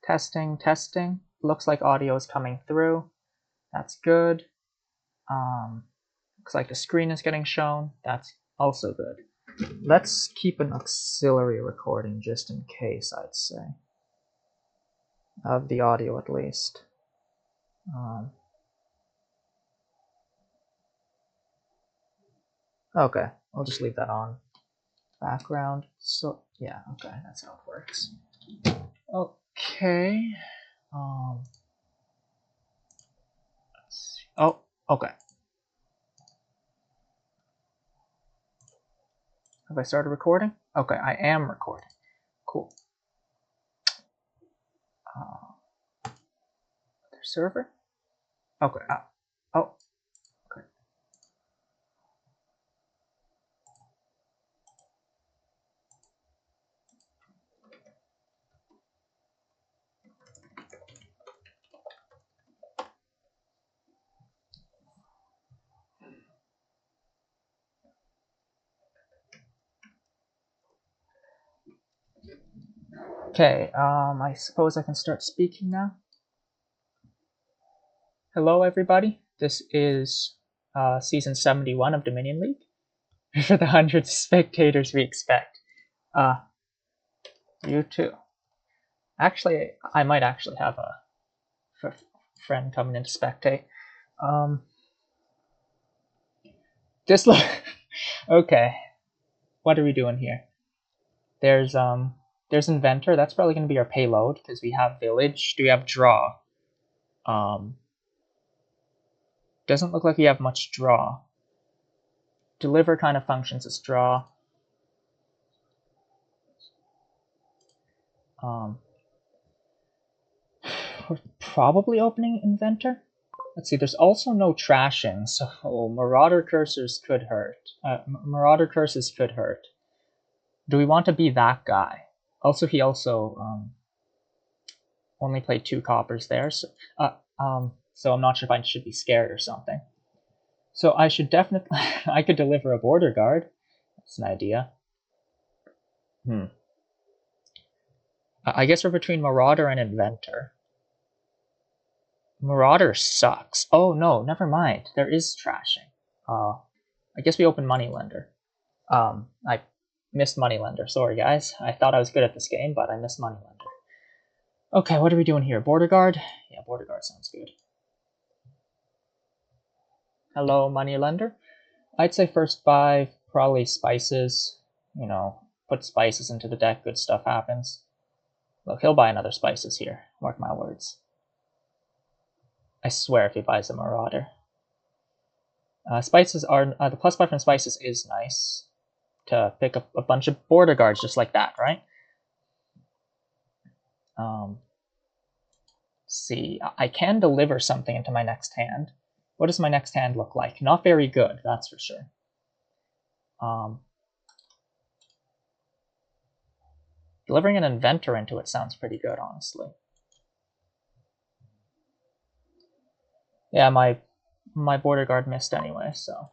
Testing, testing. Looks like audio is coming through. That's good. Looks like the screen is getting shown. That's also good. Let's keep an auxiliary recording just in case, I'd say. Of the audio at least. Okay, I'll just leave that on. Background. So yeah, okay, that's how it works. Okay. Let's see. Oh, okay. Have I started recording? Okay, I am recording. Cool. Their server? Okay. Oh. Okay. Okay, I suppose I can start speaking now. Hello, everybody. This is season 71 of Dominion League. For the hundreds of spectators we expect. You too. Actually, I might actually have a friend coming in to spectate. Just look. Okay. What are we doing here? There's inventor. That's probably going to be our payload because we have village. Do we have draw? Doesn't look like we have much draw. Deliver kind of functions as draw. We're probably opening inventor. Let's see. There's also no trashing, so marauder cursors could hurt. Marauder curses could hurt. Do we want to be that guy? Also, he also only played 2 coppers there, so I'm not sure if I should be scared or something. So I should definitely I could deliver a border guard. That's an idea. I guess we're between marauder and inventor. Marauder sucks. Oh no, never mind. There is trashing. I guess we open moneylender. I missed moneylender. Sorry guys. I thought I was good at this game, but I missed moneylender. Okay, what are we doing here? Border guard? Yeah, border guard sounds good. Hello, moneylender. I'd say first buy probably spices. You know, put spices into the deck. Good stuff happens. Look, he'll buy another spices here. Mark my words. I swear if he buys a marauder. Spices are the +5 from spices is nice to pick up a bunch of border guards just like that, right? See, I can deliver something into my next hand. What does my next hand look like? Not very good, that's for sure. Delivering an inventor into it sounds pretty good, honestly. Yeah, my border guard missed anyway, so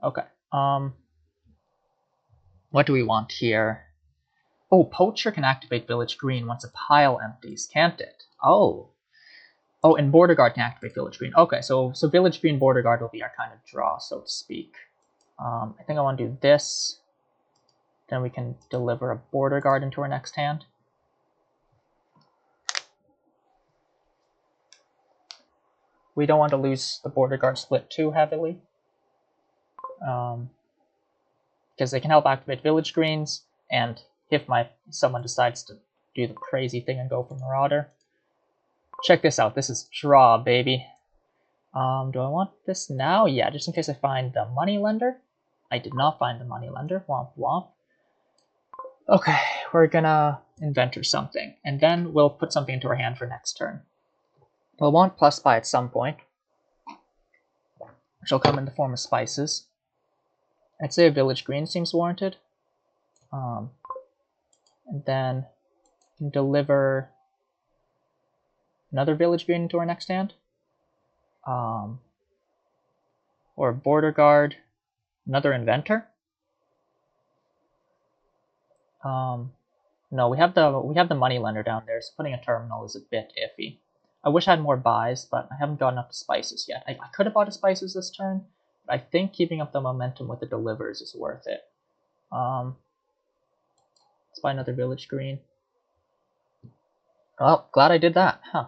okay. What do we want here? Oh, Poacher can activate Village Green once a pile empties, can't it? Oh, and Border Guard can activate Village Green. Okay, so Village Green Border Guard will be our kind of draw, so to speak. I think I want to do this. Then we can deliver a Border Guard into our next hand. We don't want to lose the Border Guard split too heavily. Because they can help activate Village Greens, and if someone decides to do the crazy thing and go for Marauder. Check this out. This is draw, baby. Do I want this now? Yeah, just in case I find the moneylender. I did not find the moneylender. Womp womp. Okay, we're gonna inventor something, and then we'll put something into our hand for next turn. We'll want plus buy at some point, which will come in the form of spices. I'd say a village green seems warranted. And then deliver another village green into our next hand. Or border guard, another inventor. No, we have the moneylender down there, so putting a terminal is a bit iffy. I wish I had more buys, but I haven't gotten up to spices yet. I could have bought a spices this turn, but I think keeping up the momentum with the delivers is worth it. Let's buy another village green. Oh, glad I did that, huh?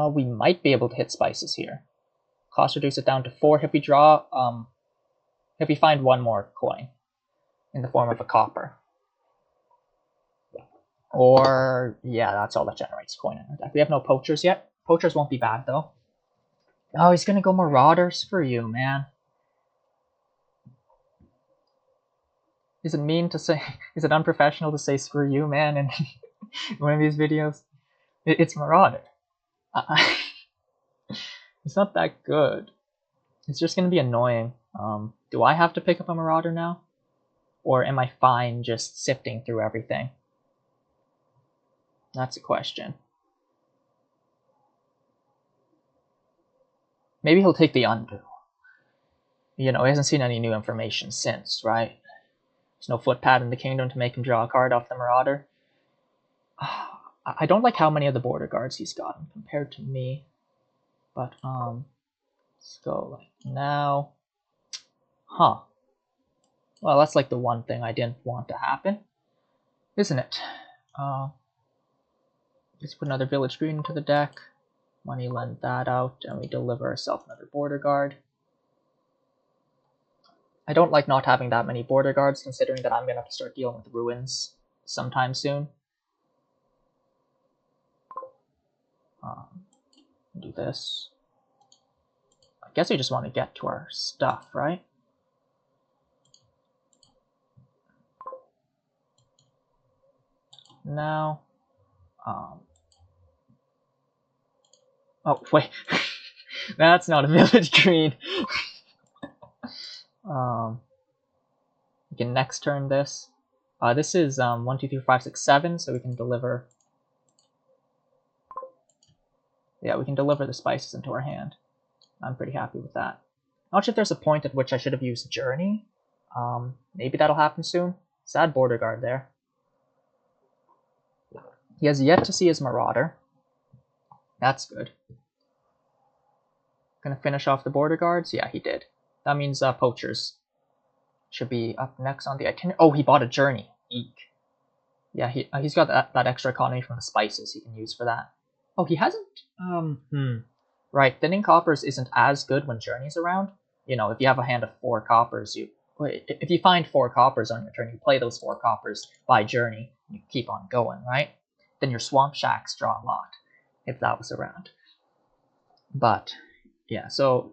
We might be able to hit spices here. Cost reduce it down to 4 if we draw, if we find one more coin in the form of a copper. Or, yeah, that's all that generates coin in our deck. We have no poachers yet. Poachers won't be bad, though. Oh, he's gonna go Marauders for you, man. Is it mean to say, is it unprofessional to say screw you, man, in one of these videos? It's Marauder. It's not that good. It's just gonna be annoying. Do I have to pick up a Marauder now? Or am I fine just sifting through everything? That's a question. Maybe he'll take the undo. You know, he hasn't seen any new information since, right? There's no footpad in the kingdom to make him draw a card off the Marauder. I don't like how many of the border guards he's gotten compared to me. But, let's go like now. Huh. Well, that's like the one thing I didn't want to happen, isn't it? Let's put another village green into the deck. Money lend that out, and we deliver ourselves another border guard. I don't like not having that many border guards, considering that I'm going to have to start dealing with ruins sometime soon. Do this. I guess we just want to get to our stuff, right? Now, oh wait, that's not a village green. We can next turn this. This is 1, 2, 3, 4, 5, 6, 7, so we can deliver. Yeah, we can deliver the spices into our hand. I'm pretty happy with that. Not sure if there's a point at which I should have used Journey. Maybe that'll happen soon. Sad border guard there. He has yet to see his Marauder. That's good. Gonna finish off the border guards? Yeah, he did. That means poachers should be up next on the itinerary. Oh, he bought a Journey. Eek. Yeah, he's got that extra economy from the spices he can use for that. Oh, he hasn't. Right, thinning coppers isn't as good when Journey's around. You know, if you have a hand of 4 coppers, if you find 4 coppers on your turn, you play those 4 coppers by Journey, you keep on going, right? Then your Swamp Shacks draw a lot, if that was around. But, yeah, so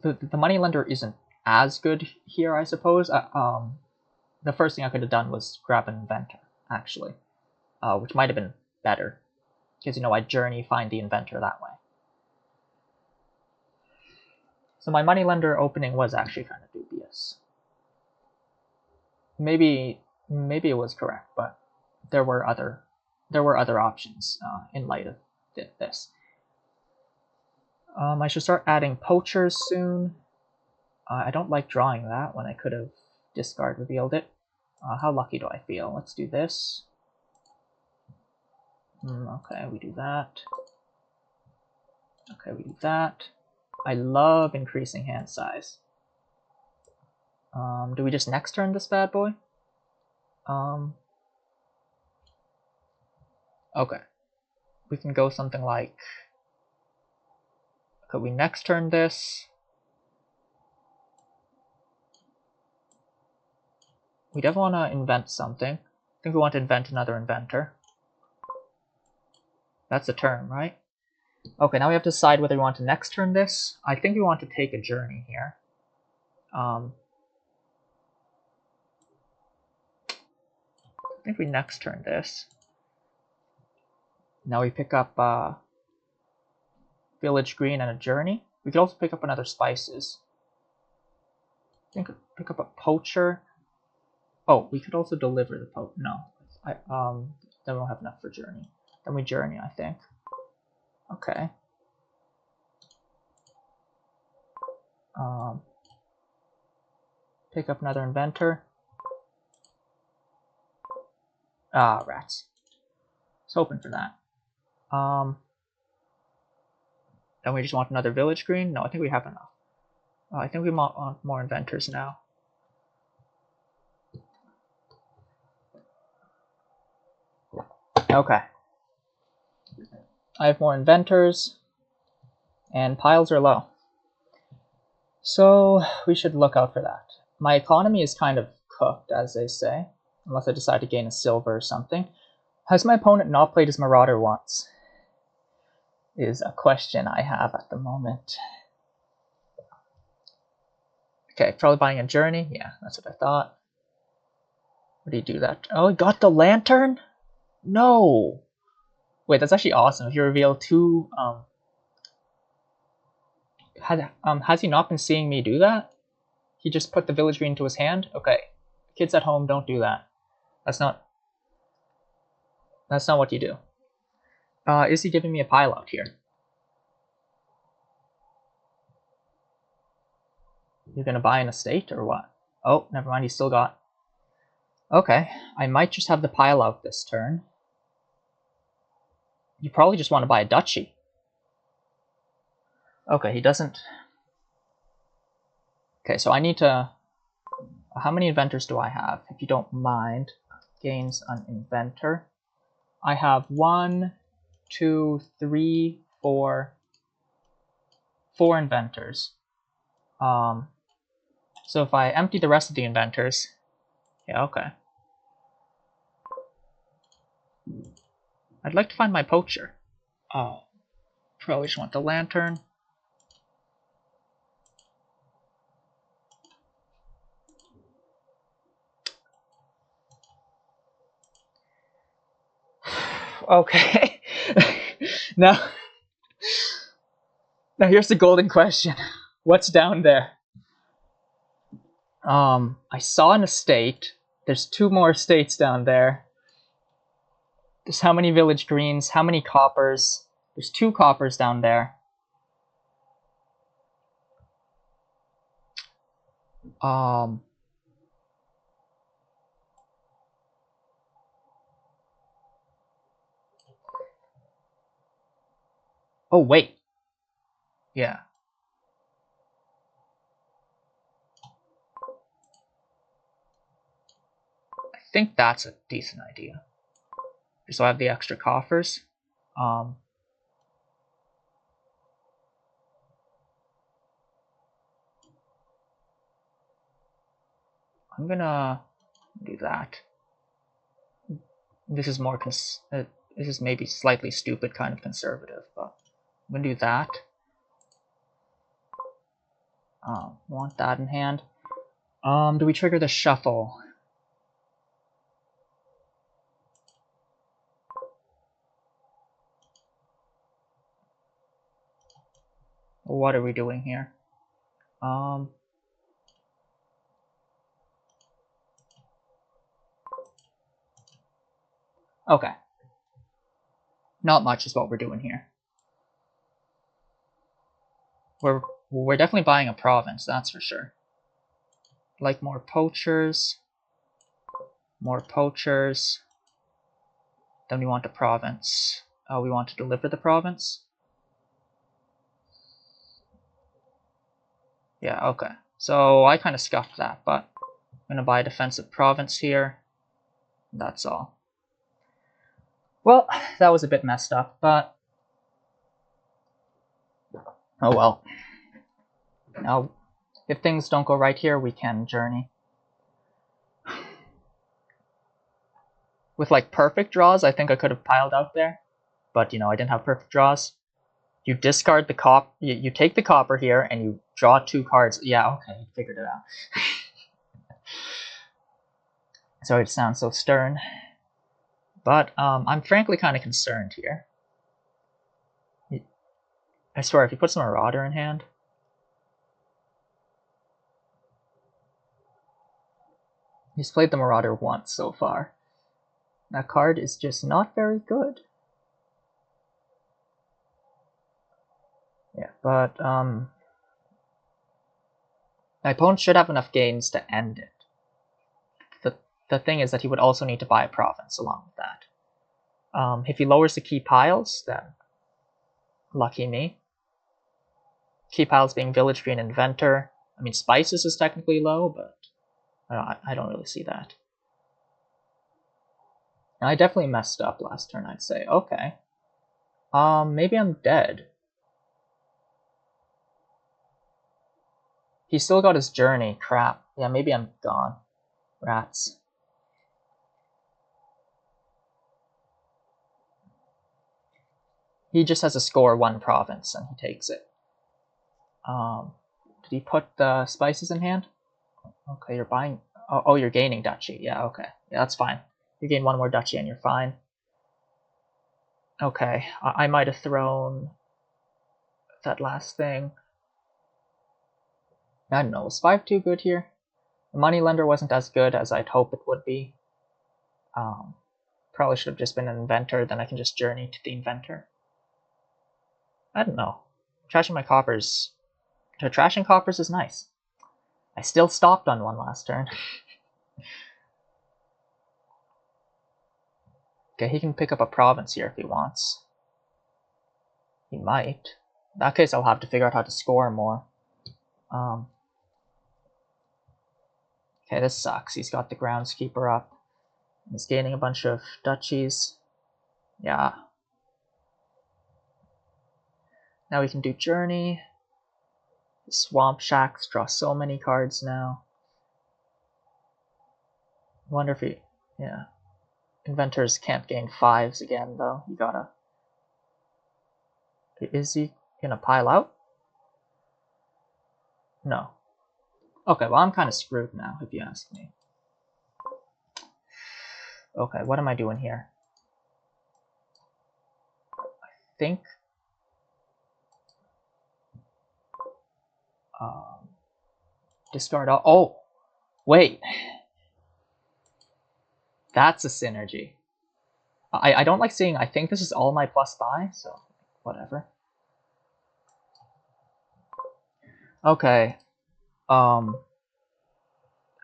the moneylender isn't as good here, I suppose. The first thing I could have done was grab an inventor, actually, which might have been better, because, you know, I'd Journey, find the inventor that way. So my moneylender opening was actually kind of dubious. Maybe it was correct, but there were other options in light of this. I should start adding poachers soon. I don't like drawing that when I could have discard revealed it. How lucky do I feel? Let's do this. Okay, we do that. Okay, we do that. I love increasing hand size. Do we just next turn this bad boy? Okay. We can go something like... Could we next turn this? We definitely want to invent something. I think we want to invent another inventor. That's the turn, right? Okay, now we have to decide whether we want to next turn this. I think we want to take a Journey here. I think we next turn this. Now we pick up Village Green and a Journey. We could also pick up another Spices. I think pick up a Poacher. Oh, we could also deliver the Poacher. No, then we won't have enough for Journey. Then we Journey, I think. Okay. Pick up another inventor. Ah, rats. I was hoping for that. Then we just want another village green? No, I think we have enough. I think we want more inventors now. Okay. I have more inventors, and piles are low. So we should look out for that. My economy is kind of cooked, as they say, unless I decide to gain a silver or something. Has my opponent not played as Marauder once? Is a question I have at the moment. Okay, probably buying a journey. Yeah, that's what I thought. Where do you do that? Oh, he got the lantern? No! Wait, that's actually awesome. If you reveal two... has he not been seeing me do that? He just put the village green into his hand? Okay. Kids at home, don't do that. That's not what you do. Is he giving me a pile out here? You're gonna buy an estate or what? Oh, never mind, he still got... Okay, I might just have the pile out this turn. You probably just want to buy a duchy. Okay, he doesn't... Okay, so I need to... How many inventors do I have? If you don't mind, gains an inventor. I have 1, 2, 3, 4... 4 inventors. So if I empty the rest of the inventors... Yeah, okay. I'd like to find my poacher. Oh, probably just want the lantern. Okay. now here's the golden question. What's down there? I saw an estate. There's 2 more estates down there. There's how many village greens? How many coppers? There's 2 coppers down there. Oh wait. Yeah. I think that's a decent idea. So I have the extra coffers. I'm gonna do that. This is more this is maybe slightly stupid, kind of conservative, but I'm gonna do that. Want that in hand. Do we trigger the shuffle? What are we doing here? Okay. Not much is what we're doing here. We're definitely buying a province, that's for sure. Like more poachers. More poachers. Then we want a province. Oh, we want to deliver the province? Yeah, okay. So I kind of scuffed that, but I'm going to buy a defensive province here. That's all. Well, that was a bit messed up, but... Oh well. Now, if things don't go right here, we can journey. With like perfect draws, I think I could have piled out there. But, you know, I didn't have perfect draws. You discard the cop. You take the copper here, and you draw 2 cards. Yeah, okay, figured it out. Sorry to sound so stern. But I'm frankly kind of concerned here. I swear, if you put some Marauder in hand... He's played the Marauder once so far. That card is just not very good. Yeah, but My opponent should have enough gains to end it. The thing is that he would also need to buy a province along with that. If he lowers the key piles, then lucky me. Key piles being village green inventor. I mean, spices is technically low, but I don't really see that. I definitely messed up last turn, I'd say. Okay. Maybe I'm dead. He's still got his journey. Crap. Yeah, maybe I'm gone. Rats. He just has to score one province and he takes it. Did he put the spices in hand? Okay, you're buying... Oh, you're gaining duchy. Yeah, okay. Yeah, that's fine. You gain one more duchy and you're fine. Okay, I might have thrown that last thing. I don't know, was 5 too good here? The moneylender wasn't as good as I'd hope it would be. Probably should have just been an inventor, then I can just journey to the inventor. I don't know. Trashing my coppers... Trashing coppers is nice. I still stopped on one last turn. Okay, he can pick up a province here if he wants. He might. In that case, I'll have to figure out how to score more. Okay, this sucks. He's got the groundskeeper up. He's gaining a bunch of duchies. Yeah. Now we can do Journey. Swamp Shacks draw so many cards now. Wonder if he... Yeah. Inventors can't gain 5s again, though. You gotta... Is he gonna pile out? No. Okay, well, I'm kind of screwed now, if you ask me. Okay, what am I doing here? I think... discard all... Oh! Wait! That's a synergy. I don't like seeing... I think this is all my plus buy, so whatever. Okay.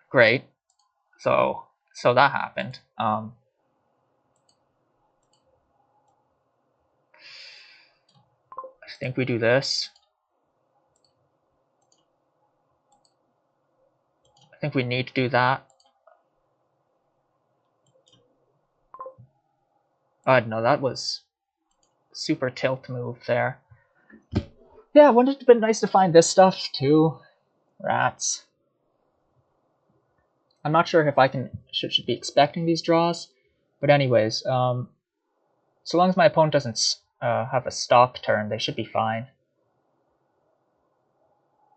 Great. So that happened. I think we do this. I think we need to do that. No, that was super tilt move there. Yeah, wouldn't it have been nice to find this stuff too? Rats. I'm not sure if I should be expecting these draws, but anyways, so long as my opponent doesn't have a stop turn, they should be fine.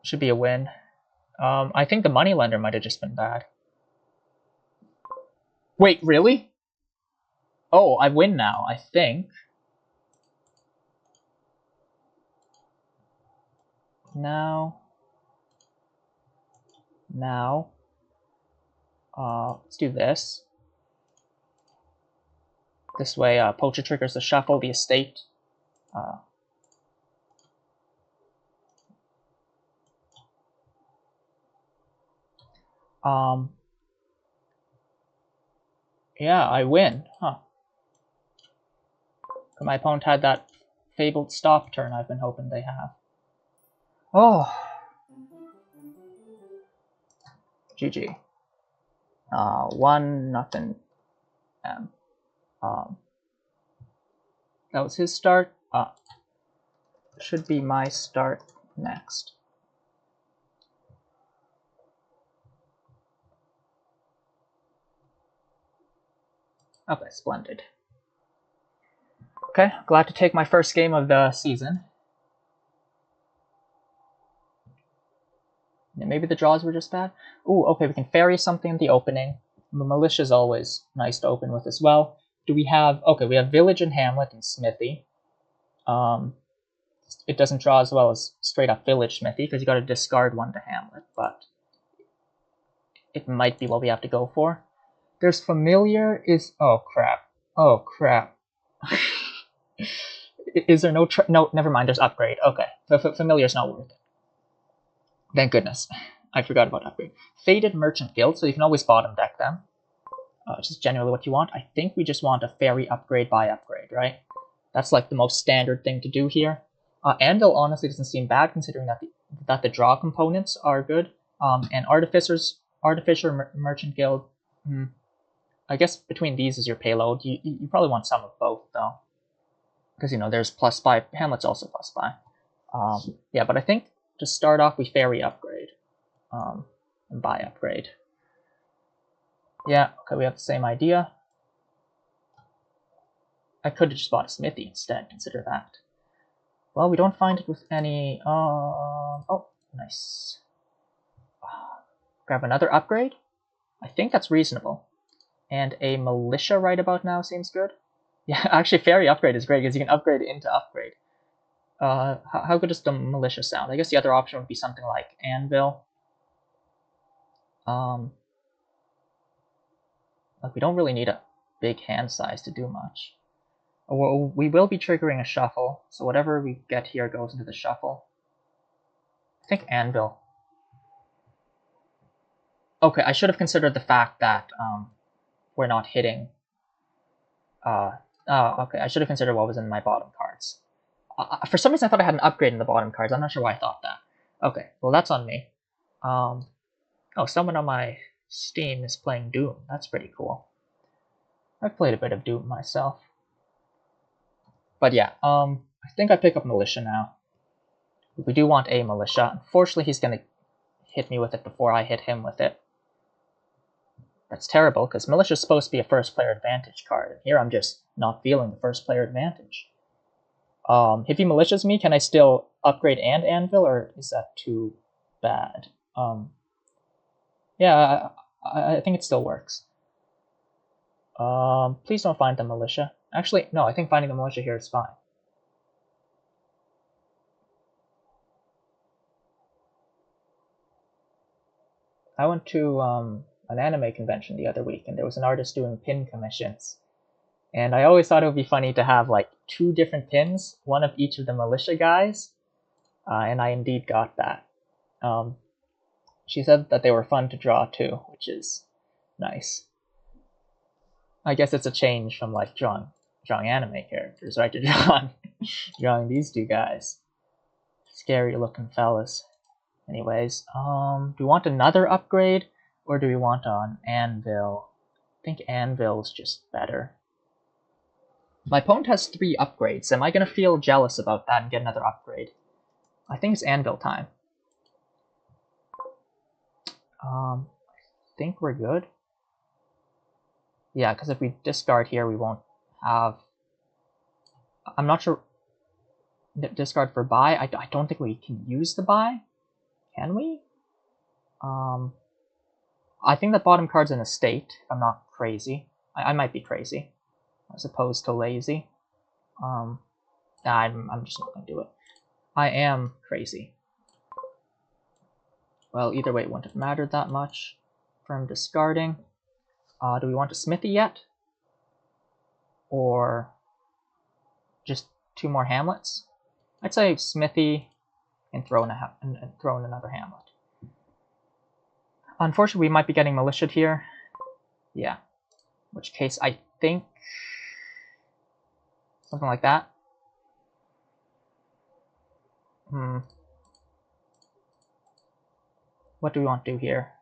Should be a win. I think the moneylender might have just been bad. Wait, really? Oh, I win now, I think. Now. Let's do this. This way, Poacher triggers the shuffle, the estate. Yeah, I win, huh. My opponent had that fabled stop turn I've been hoping they have. Oh. GG. 1-0. That was his start. Should be my start next. Okay, splendid. Okay, glad to take my first game of the season. Yeah, maybe the draws were just bad. Ooh, okay, we can ferry something in the opening. Militia is always nice to open with as well. Do we have... Okay, we have Village and Hamlet and Smithy. It doesn't draw as well as straight up Village Smithy, because you got to discard one to Hamlet, but it might be what we have to go for. There's Familiar is... Oh, crap. Oh, crap. Is there no... No, never mind, there's Upgrade. Okay, Familiar's not worth it. Thank goodness. I forgot about upgrade. Faded Merchant Guild, so you can always bottom deck them. Which is generally what you want. I think we just want a fairy upgrade by upgrade, right? That's like the most standard thing to do here. Anvil honestly doesn't seem bad considering that the draw components are good. And Artificer Merchant Guild. I guess between these is your payload. You probably want some of both though, because there's +5. Hamlet's also +5. Yeah, but I think to start off we fairy upgrade, and buy upgrade. Yeah, okay, we have the same idea. I could have just bought a smithy instead, consider that. Well, we don't find it with any... oh, nice. Grab another upgrade. I think that's reasonable. And a militia right about now seems good. Yeah, actually, fairy upgrade is great because you can upgrade into upgrade. How good does the militia sound? I guess the other option would be something like anvil. Like we don't really need a big hand size to do much. Well, we will be triggering a shuffle, so whatever we get here goes into the shuffle. I think anvil. Okay, I should have considered the fact that we're not hitting. Okay, I should have considered what was in my bottom cards. For some reason, I thought I had an upgrade in the bottom cards. I'm not sure why I thought that. Okay, well that's on me. Oh, someone on my Steam is playing Doom. That's pretty cool. I've played a bit of Doom myself. But yeah, I think I pick up militia now. We do want a militia. Unfortunately, he's going to hit me with it before I hit him with it. That's terrible, because militia is supposed to be a first player advantage card. And here I'm just not feeling the first player advantage. If he militias me, can I still upgrade and anvil, or is that too bad? Yeah, I think it still works. Please don't find the militia. Actually, no, I think finding the militia here is fine. I went to an anime convention the other week, and there was an artist doing pin commissions. And I always thought it would be funny to have like 2 different pins, one of each of the militia guys, and I indeed got that. She said that they were fun to draw too, which is nice. I guess it's a change from like drawing anime characters, right, to drawing these 2 guys. Scary looking fellas. Anyways, do we want another upgrade, or do we want an anvil? I think anvil's just better. My opponent has 3 upgrades. Am I going to feel jealous about that and get another upgrade? I think it's anvil time. I think we're good. Yeah, because if we discard here, we won't have... I'm not sure... Discard for buy? I don't think we can use the buy. Can we? I think the bottom card's an estate, if I'm not crazy. I might be crazy, as opposed to lazy. I'm just not going to do it. I am crazy. Well, either way, it wouldn't have mattered that much from discarding. Do we want a smithy yet? Or just 2 more hamlets? I'd say smithy and throw in another hamlet. Unfortunately, we might be getting militia'd here. Yeah. In which case, I think something like that. What do we want to do here?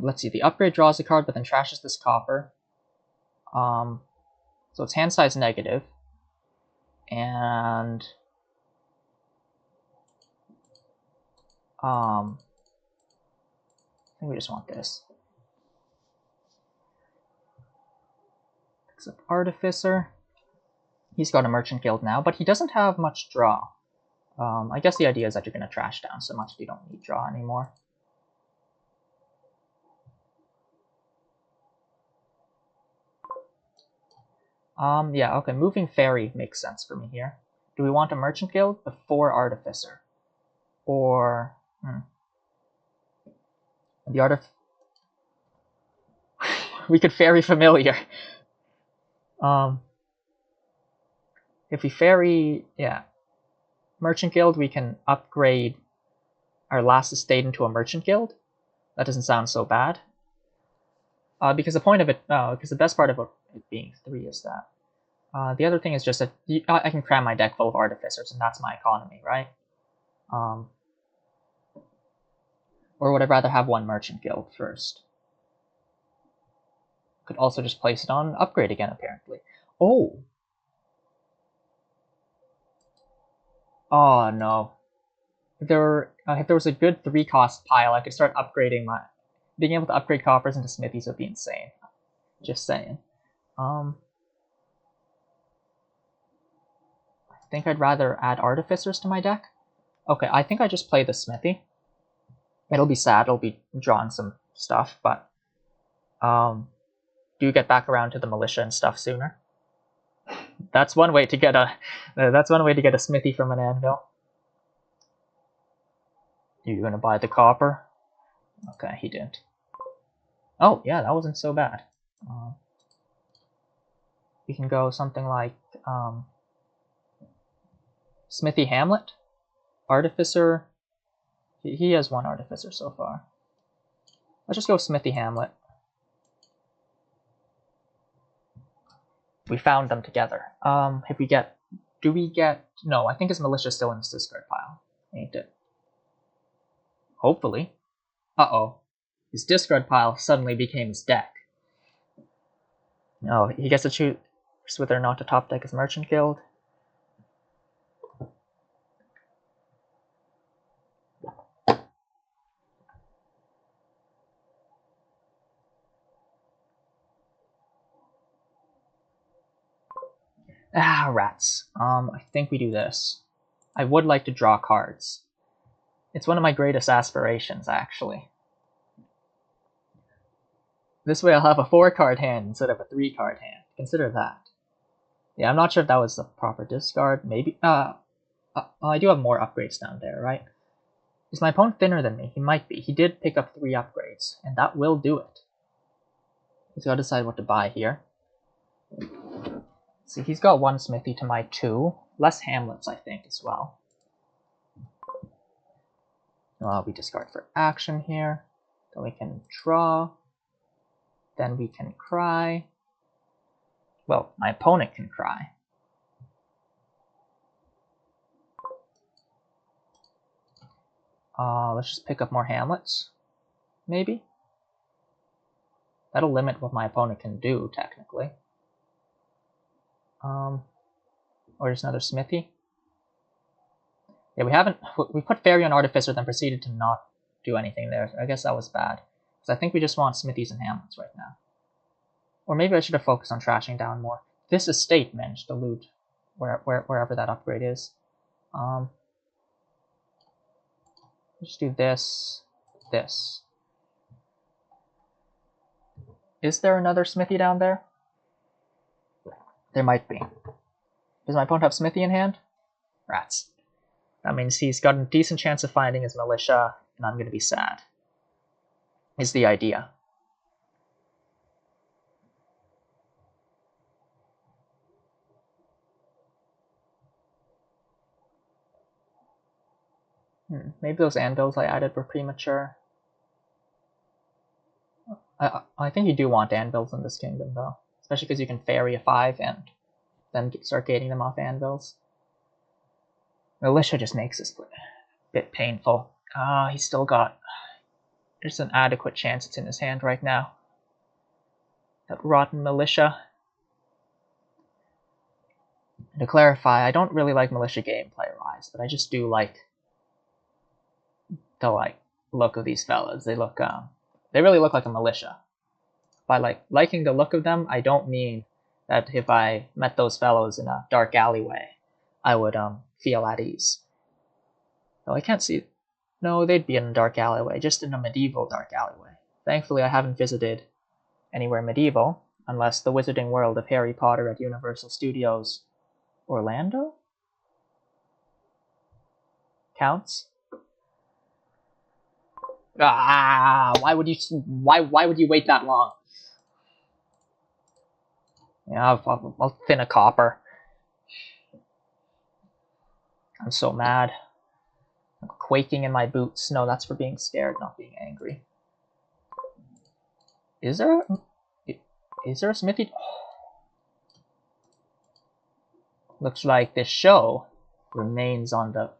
Let's see. The upgrade draws a card, but then trashes this copper. So it's hand size negative. And I think we just want this. Picks up Artificer. He's got a Merchant Guild now, but he doesn't have much draw. I guess the idea is that you're going to trash down so much that you don't need draw anymore. Yeah, okay, moving Fairy makes sense for me here. Do we want a Merchant Guild before Artificer? Or... The we could ferry familiar. If we ferry, yeah, merchant guild, we can upgrade our last estate into a merchant guild. That doesn't sound so bad. Because the point of it, because the best part of it being 3 is that the other thing is just that I can cram my deck full of artificers, and that's my economy, right? Or would I rather have one merchant guild first? Could also just place it on upgrade again, apparently. Oh! Oh no. If there was a good 3-cost pile, I could start upgrading my... Being able to upgrade coppers into smithies would be insane. Just saying. I think I'd rather add artificers to my deck. Okay, I think I just play the smithy. It'll be sad, it'll be drawing some stuff, but do get back around to the militia and stuff sooner. That's one way to get a smithy from an anvil. You're gonna buy the copper? Okay, he didn't. Oh yeah, that wasn't so bad. We can go something like Smithy Hamlet, Artificer. He has 1 artificer so far. Let's just go Smithy Hamlet. We found them together. If we get, no, I think his militia's still in his discard pile, ain't it? Hopefully. Uh-oh. His discard pile suddenly became his deck. No, he gets to choose whether or not to top deck his merchant guild. Ah, rats. I think we do this. I would like to draw cards. It's one of my greatest aspirations, actually. This way I'll have a 4-card hand instead of a 3-card hand. Consider that. Yeah, I'm not sure if that was the proper discard. Maybe. I do have more upgrades down there, right? Is my opponent thinner than me? He might be. He did pick up 3 upgrades, and that will do it. He's got to decide what to buy here. See, he's got 1 smithy to my 2. Less Hamlets, I think, as well. We discard for action here. Then we can draw. Then we can cry. Well, my opponent can cry. Let's just pick up more Hamlets. Maybe? That'll limit what my opponent can do, technically. Or just another smithy. Yeah, we put Fairy on Artificer, then proceeded to not do anything there. I guess that was bad. Because I think we just want smithies and Hamlets right now. Or maybe I should have focused on trashing down more. This estate managed to loot wherever that upgrade is. Let's do this, this. Is there another smithy down there? There might be. Does my opponent have smithy in hand? Rats. That means he's got a decent chance of finding his militia, and I'm going to be sad. Is the idea. Maybe those anvils I added were premature. I think you do want anvils in this kingdom, though. Especially because you can ferry a 5 and then start gating them off anvils. Militia just makes this a bit painful. He's still got... There's an adequate chance it's in his hand right now. That rotten militia. And to clarify, I don't really like militia gameplay-wise, but I just do like the look of these fellas. They look they really look like a militia. By liking the look of them, I don't mean that if I met those fellows in a dark alleyway, I would feel at ease. Though I can't see. No, they'd be in a dark alleyway, just in a medieval dark alleyway. Thankfully, I haven't visited anywhere medieval, unless the Wizarding World of Harry Potter at Universal Studios Orlando counts. Why would you wait that long? Yeah, I'll thin a copper. I'm so mad. I'm quaking in my boots. No, that's for being scared, not being angry. Is there a smithy? Looks like this show remains on the...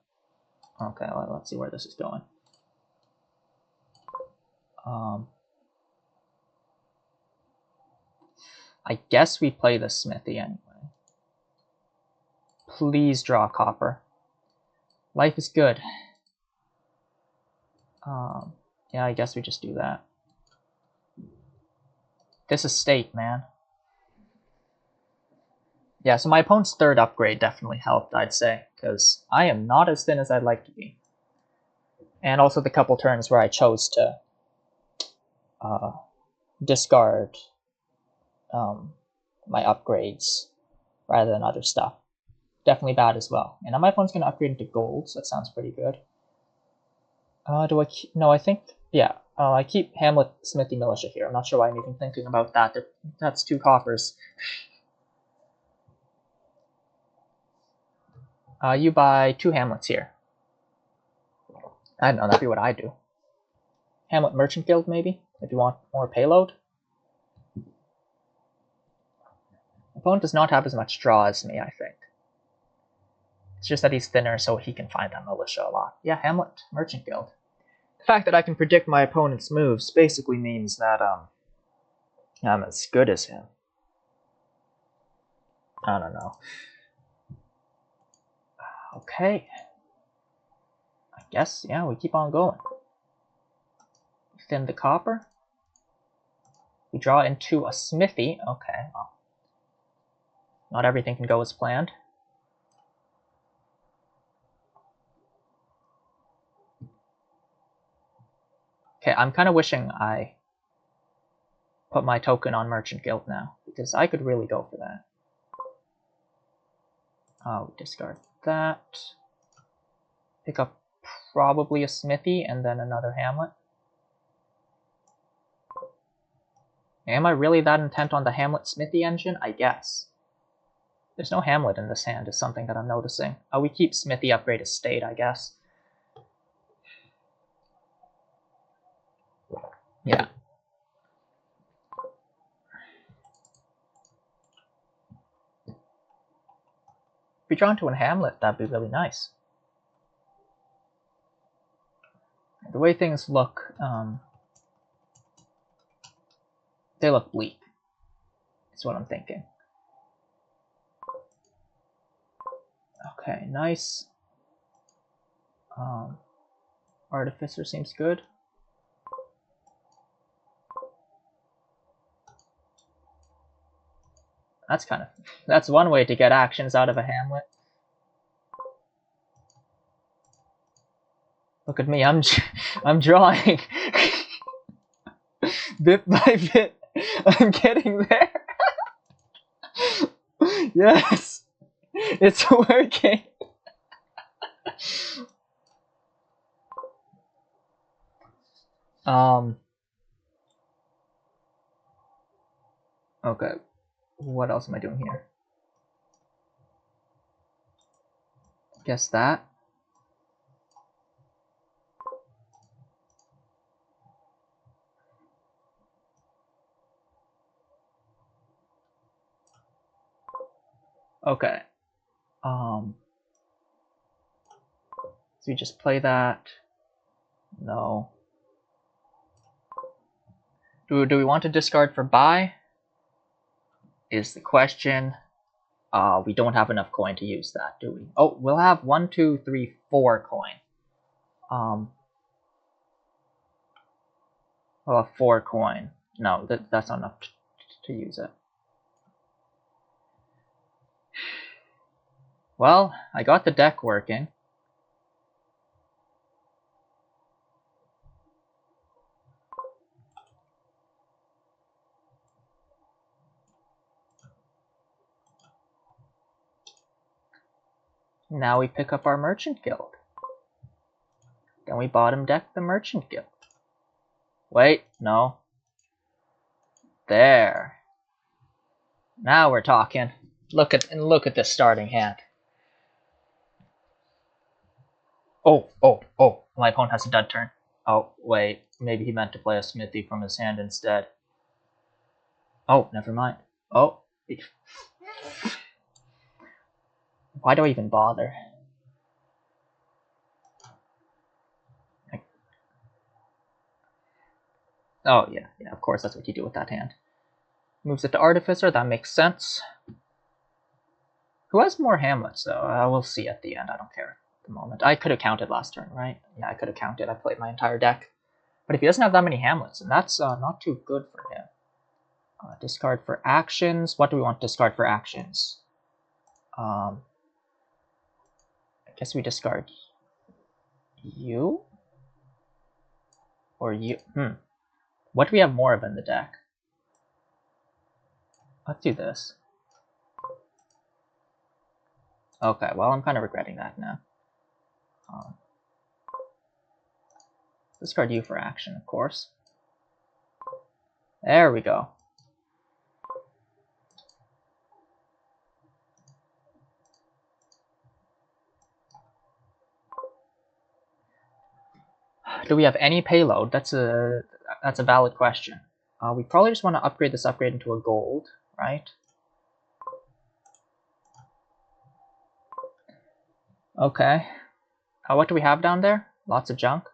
Okay, well, let's see where this is going. I guess we play the smithy anyway. Please draw copper. Life is good. Yeah, I guess we just do that. This is state, man. Yeah, so my opponent's third upgrade definitely helped, I'd say, because I am not as thin as I'd like to be. And also the couple turns where I chose to discard my upgrades rather than other stuff. Definitely bad as well. And now my opponent's going to upgrade into gold, so that sounds pretty good. Do I keep... No, I think... Yeah, I keep Hamlet Smithy Militia here. I'm not sure why I'm even thinking about that. That's 2 coppers. You buy 2 Hamlets here. I don't know, that'd be what I do. Hamlet Merchant Guild, maybe? If you want more payload. Opponent does not have as much draw as me, I think. It's just that he's thinner, so he can find that militia a lot. Yeah, Hamlet Merchant Guild. The fact that I can predict my opponent's moves basically means that I'm as good as him. I don't know. Okay. I guess, yeah, we keep on going. Thin the copper. We draw into a smithy. Okay, well. Not everything can go as planned. Okay, I'm kind of wishing I put my token on Merchant Guild now, because I could really go for that. We discard that. Pick up probably a smithy and then another Hamlet. Am I really that intent on the Hamlet Smithy engine? I guess. There's no Hamlet in this hand is something that I'm noticing. We keep Smithy upgrade as state, I guess. Yeah. If we draw into a Hamlet, that'd be really nice. The way things look, they look bleak. That's what I'm thinking. Okay, nice. Artificer seems good. That's one way to get actions out of a Hamlet. Look at me, I'm drawing. Bit by bit, I'm getting there. Yes, it's working. Okay, what else am I doing here? Guess that. Okay. So you just play that. No. Do we want to discard for buy? Is the question. We don't have enough coin to use that, do we? Oh, we'll have 1, 2, 3, 4 coin. We'll have 4 coin. No, that's not enough to use it. Well, I got the deck working. Now we pick up our Merchant Guild. Then we bottom deck the Merchant Guild. Wait, no. There. Now we're talking. Look at this starting hand. Oh, my opponent has a dud turn. Oh, wait, maybe he meant to play a smithy from his hand instead. Oh, never mind. Oh. Why do I even bother? Oh, yeah, of course that's what you do with that hand. Moves it to Artificer, that makes sense. Who has more Hamlets, though? We'll see at the end, I don't care at the moment. I could have counted last turn, right? Yeah, I could have counted, I played my entire deck. But if he doesn't have that many Hamlets, then that's not too good for him. Discard for actions. What do we want to discard for actions? I guess we discard you? Or you? What do we have more of in the deck? Let's do this. Okay, well, I'm kind of regretting that now. Discard you for action, of course. There we go. Do we have any payload? That's a valid question. We probably just want to upgrade this upgrade into a gold, right? Okay. What do we have down there? Lots of junk.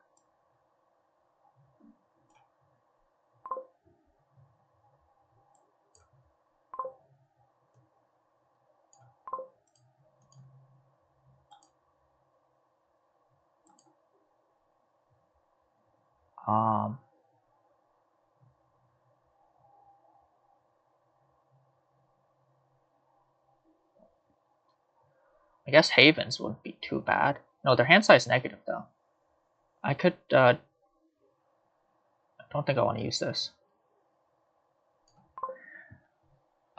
I guess Havens wouldn't be too bad. No, their hand size negative though. I could. I don't think I want to use this.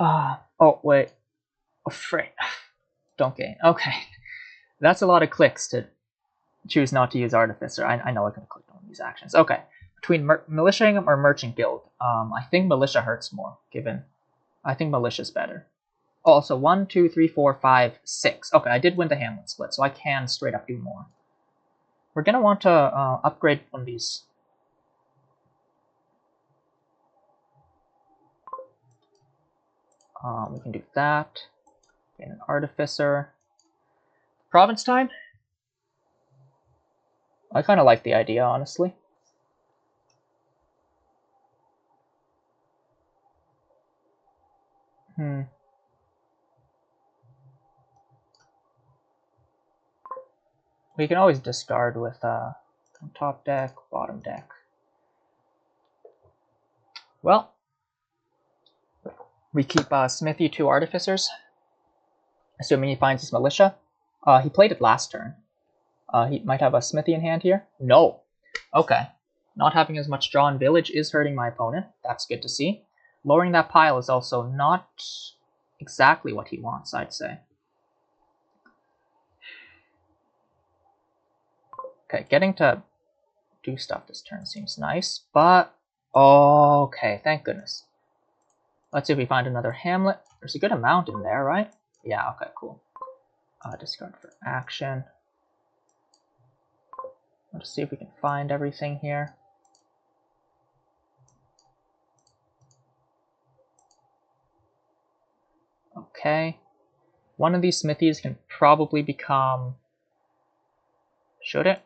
Oh wait. Oh frick. Don't gain. Okay, that's a lot of clicks to choose not to use Artificer. I know I can click on these actions. Okay, between Militia or Merchant Guild, I think Militia hurts more. I think Militia's better. Also, 1, 2, 3, 4, 5, 6. Okay, I did win the Hamlet split, so I can straight up do more. We're gonna want to upgrade one of these. We can do that. Get an Artificer. Province time? I kind of like the idea, honestly. We can always discard with top deck, bottom deck. Well, we keep Smithy 2 Artificers, assuming he finds his Militia. He played it last turn. He might have a Smithy in hand here. No. Okay. Not having as much draw in Village is hurting my opponent. That's good to see. Lowering that pile is also not exactly what he wants, I'd say. Okay, getting to do stuff this turn seems nice, but... Okay, thank goodness. Let's see if we find another Hamlet. There's a good amount in there, right? Yeah, okay, cool. Discard for action. Let's see if we can find everything here. Okay. One of these smithies can probably become... Should it?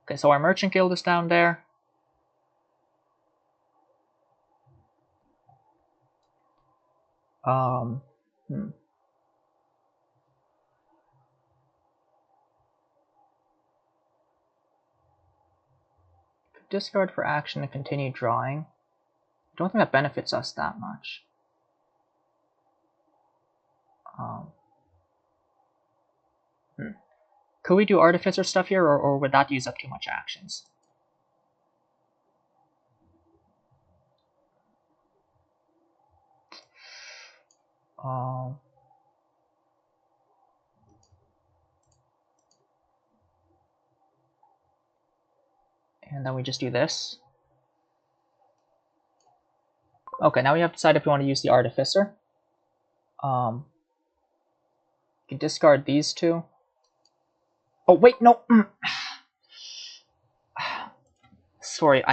Okay, so our Merchant Guild is down there. Discard for action and continue drawing. I don't think that benefits us that much. Could we do Artificer stuff here, or would that use up too much actions? And then we just do this. Okay, now we have to decide if we want to use the Artificer. You can discard these two. Oh, wait, no! Sorry,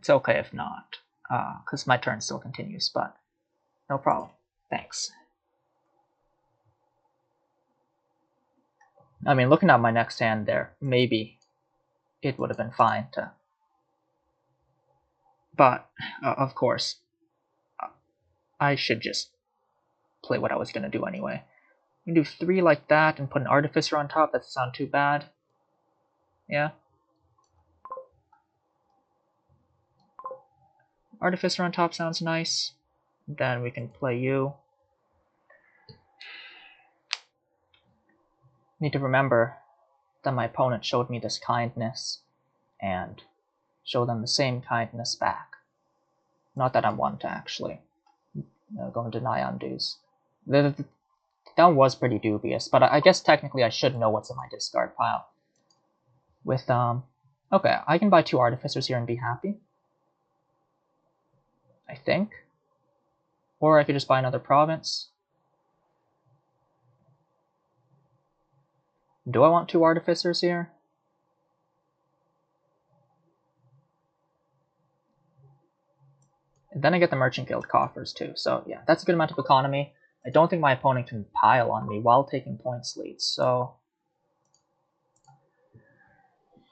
it's okay if not, because my turn still continues, but no problem. Thanks. I mean, looking at my next hand there, maybe it would have been fine to... But, of course, I should just play what I was going to do anyway. We can do 3 like that and put an Artificer on top. That doesn't sound too bad. Yeah. Artificer on top sounds nice. Then we can play you. Need to remember that my opponent showed me this kindness, and show them the same kindness back. Not that I want to actually go and deny undos. That was pretty dubious, but I guess technically I should know what's in my discard pile. With, okay, I can buy 2 Artificers here and be happy. I think. Or I could just buy another province. Do I want 2 Artificers here? And then I get the Merchant Guild coffers too, so yeah, that's a good amount of economy. I don't think my opponent can pile on me while taking points leads, so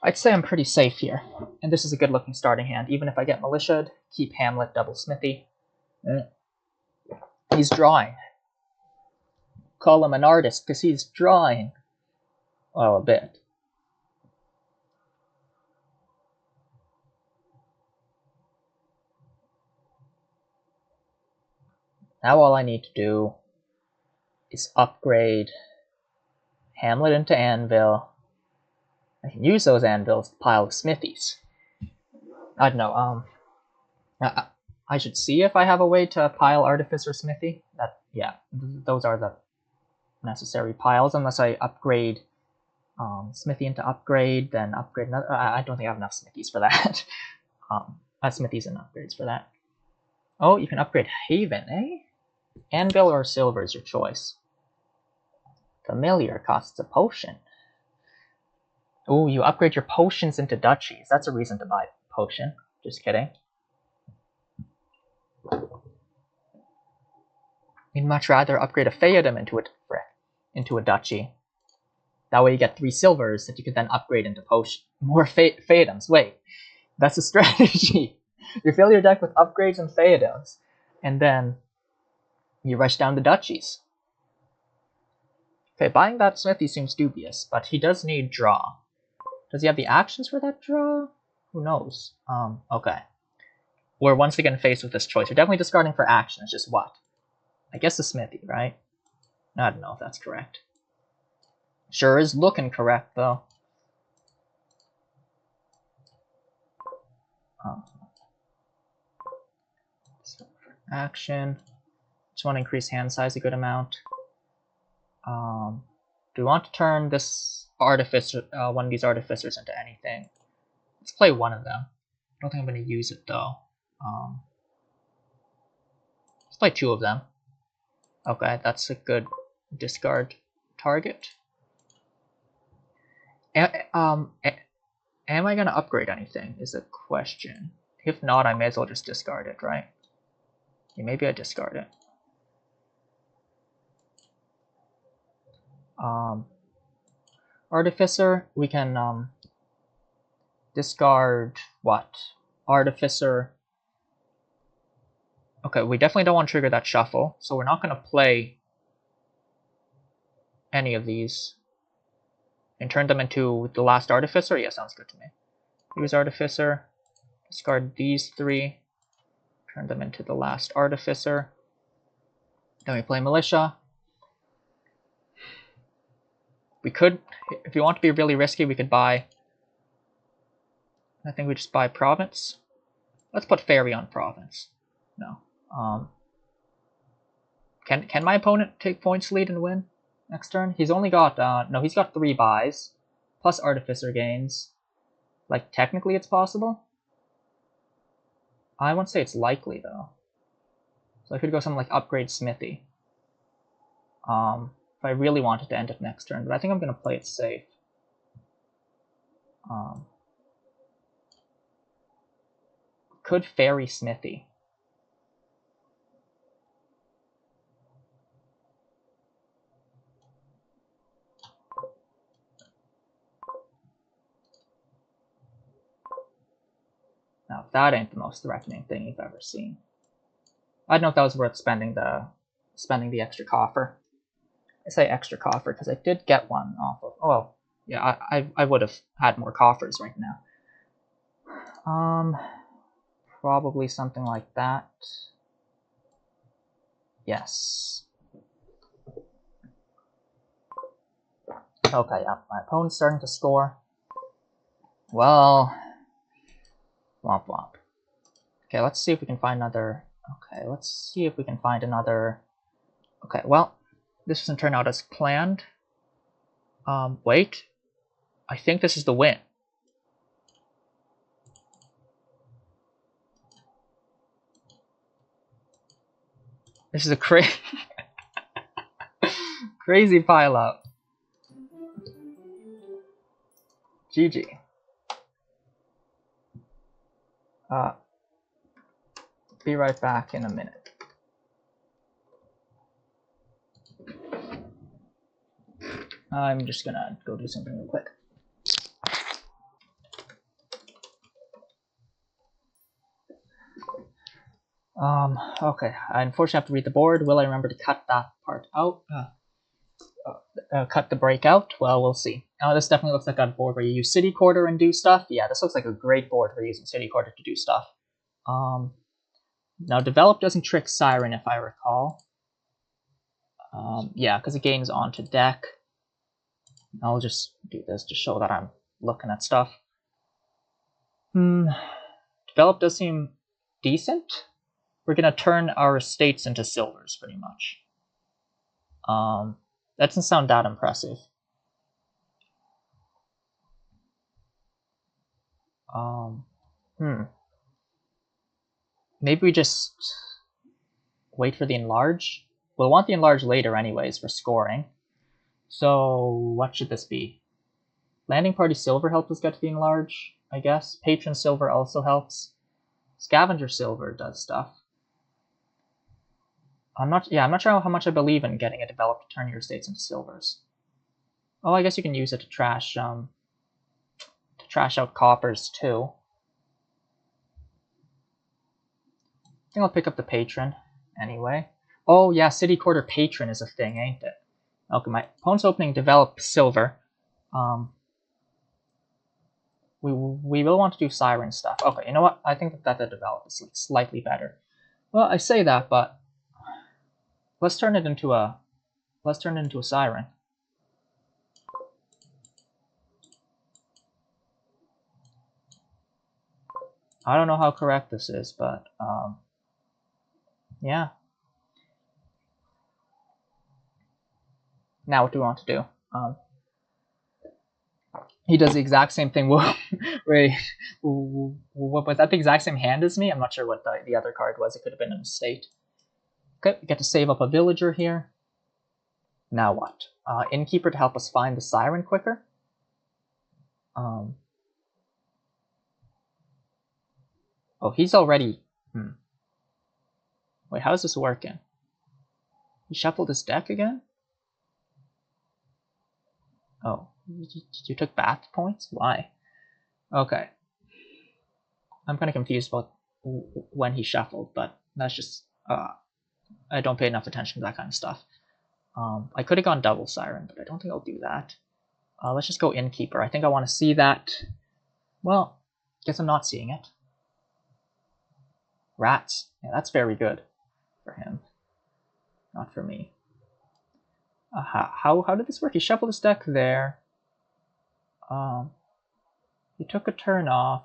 I'd say I'm pretty safe here. And this is a good looking starting hand, even if I get militiaed, keep Hamlet, double Smithy. He's drawing. Call him an artist, because he's drawing. Well, a bit. Now all I need to do is upgrade Hamlet into Anvil. I can use those anvils to pile smithies. I don't know, I should see if I have a way to pile Artificer Smithy. Yeah, those are the necessary piles, unless I upgrade Smithy into upgrade, then upgrade another. I don't think I have enough Smithies for that. Smithies and upgrades for that. Oh, you can upgrade Haven, eh? Anvil or silver is your choice. Familiar costs a potion. Oh, you upgrade your potions into duchies. That's a reason to buy potion. Just kidding. You'd much rather upgrade a Feodum into a duchy. That way you get 3 silvers that you could then upgrade into potion. More Feodums. Wait, that's a strategy. You fill your deck with upgrades and Feodums, and then you rush down the duchies. Okay, buying that smithy seems dubious, but he does need draw. Does he have the actions for that draw? Who knows? Okay. We're once again faced with this choice. We're definitely discarding for action. It's just what? I guess the smithy, right? I don't know if that's correct. Sure is looking correct, though. So for action. Just want to increase hand size a good amount. Do we want to turn this artificer, one of these artificers into anything? Let's play one of them. I don't think I'm going to use it though. Let's play 2 of them. Okay, that's a good discard target. Am I going to upgrade anything is a question. If not, I may as well just discard it, right? Yeah, maybe I discard it. Artificer, we can discard what? Artificer. Okay, we definitely don't want to trigger that shuffle, so we're not going to play any of these. can turn them into the last Artificer. Yeah, sounds good to me. Use Artificer, discard these 3, turn them into the last Artificer. Then we play Militia. We could, if you want to be really risky, we could buy, I think we just buy Province. Let's put Fairy on Province. No. Can my opponent take points lead and win next turn? He's only got, no, he's got 3 buys, plus Artificer gains. Like, technically it's possible. I won't say it's likely, though. So I could go something like Upgrade Smithy. If I really wanted to end it next turn, but I think I'm going to play it safe. Could Fairy Smithy. Now, that ain't the most threatening thing you've ever seen. I don't know if that was worth spending the extra coffer. I say extra coffer because I did get one off of. Oh, well, yeah, I would have had more coffers right now. Probably something like that. Yes. Okay, yeah, my opponent's starting to score. Well, womp womp. Okay, let's see if we can find another. Okay, let's see if we can find another. Okay, well, this doesn't turn out as planned. Wait. I think this is the win. This is a crazy pile up. GG. Be right back in a minute. I'm just gonna go do something real quick. Okay, I unfortunately have to read the board. Will I remember to cut that part out? Cut the break out? Well, we'll see. This definitely looks like a board where you use City Quarter and do stuff. Yeah, this looks like a great board for using City Quarter to do stuff. Now, Develop doesn't trick Siren, if I recall. Yeah, because it gains onto deck. I'll just do this to show that I'm looking at stuff. Develop does seem decent. We're going to turn our estates into silvers, pretty much. That doesn't sound that impressive. Maybe we just wait for the enlarge. We'll want the enlarge later anyways for scoring. So what should this be? Landing Party Silver helps us get to the enlarge, I guess. Patron Silver also helps. Scavenger Silver does stuff. I'm not sure how much I believe in getting a Develop to turn your estates into silvers. Oh, I guess you can use it to trash out coppers too. I think I'll pick up the Patron anyway. Oh yeah, City Quarter Patron is a thing, ain't it? Okay, my opponent's opening Develop Silver. We will want to do Siren stuff. Okay, you know what? I think that the Develop is slightly better. Well, I say that, but let's turn it into a Siren. I don't know how correct this is, but yeah. Now what do we want to do? He does the exact same thing. Was that the exact same hand as me? I'm not sure what the other card was. It could have been an estate. Okay, we get to save up a villager here. Now what? Innkeeper to help us find the Siren quicker. Oh, he's already... Wait, how's this working? He shuffled his deck again? Oh, you took bath points? Why? Okay. I'm kind of confused about when he shuffled, but that's just... I don't pay enough attention to that kind of stuff. I could have gone double Siren, but I don't think I'll do that. Let's just go innkeeper. I think I want to see that. Well, guess I'm not seeing it. Rats. Yeah, that's very good for him. Not for me. How did this work? He shuffled his deck there. He took a turn off.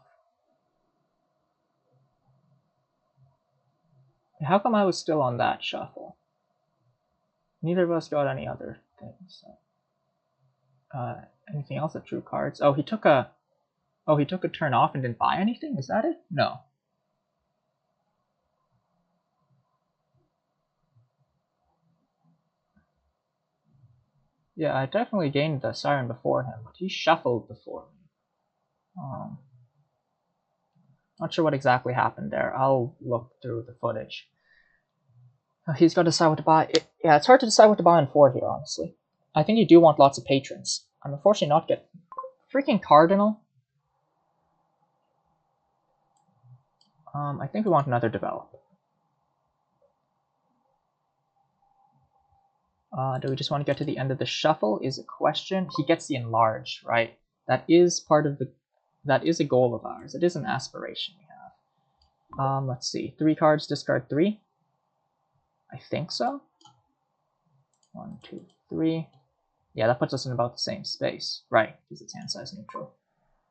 How come I was still on that shuffle? Neither of us got any other things. Anything else that drew cards? Oh, he took a turn off and didn't buy anything? Is that it? No. Yeah, I definitely gained the Siren before him, but he shuffled before me. Not sure what exactly happened there. I'll look through the footage. He's got to decide what to buy. Yeah, it's hard to decide what to buy on 4 here, honestly. I think you do want lots of patrons. I'm unfortunately not getting... Freaking Cardinal? I think we want another develop. Do we just want to get to the end of the shuffle is a question. He gets the enlarge, right? That is part of the... That is a goal of ours. It is an aspiration we have. Let's see. 3 cards, discard 3. I think so. 1, 2, 3. Yeah, that puts us in about the same space. Right, because it's hand size neutral.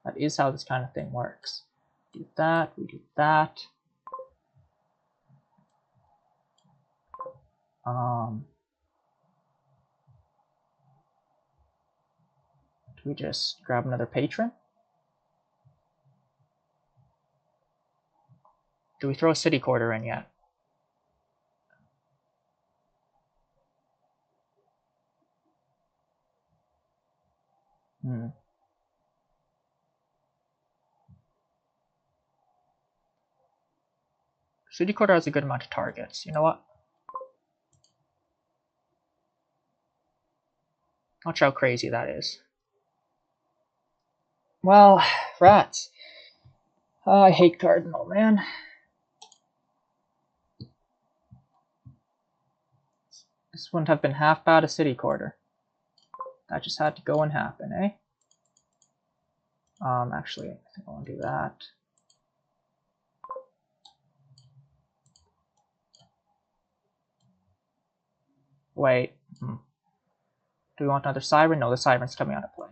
That is how this kind of thing works. Do that, we do that. Do we just grab another patron? Do we throw a city quarter in yet? City quarter has a good amount of targets. You know what? Not sure how crazy that is. Well, rats. I hate Cardinal, man. This wouldn't have been half bad a city quarter. That just had to go and happen, eh? Actually, I think I want to do that. Wait. Do we want another Siren? No, the Siren's coming out of play.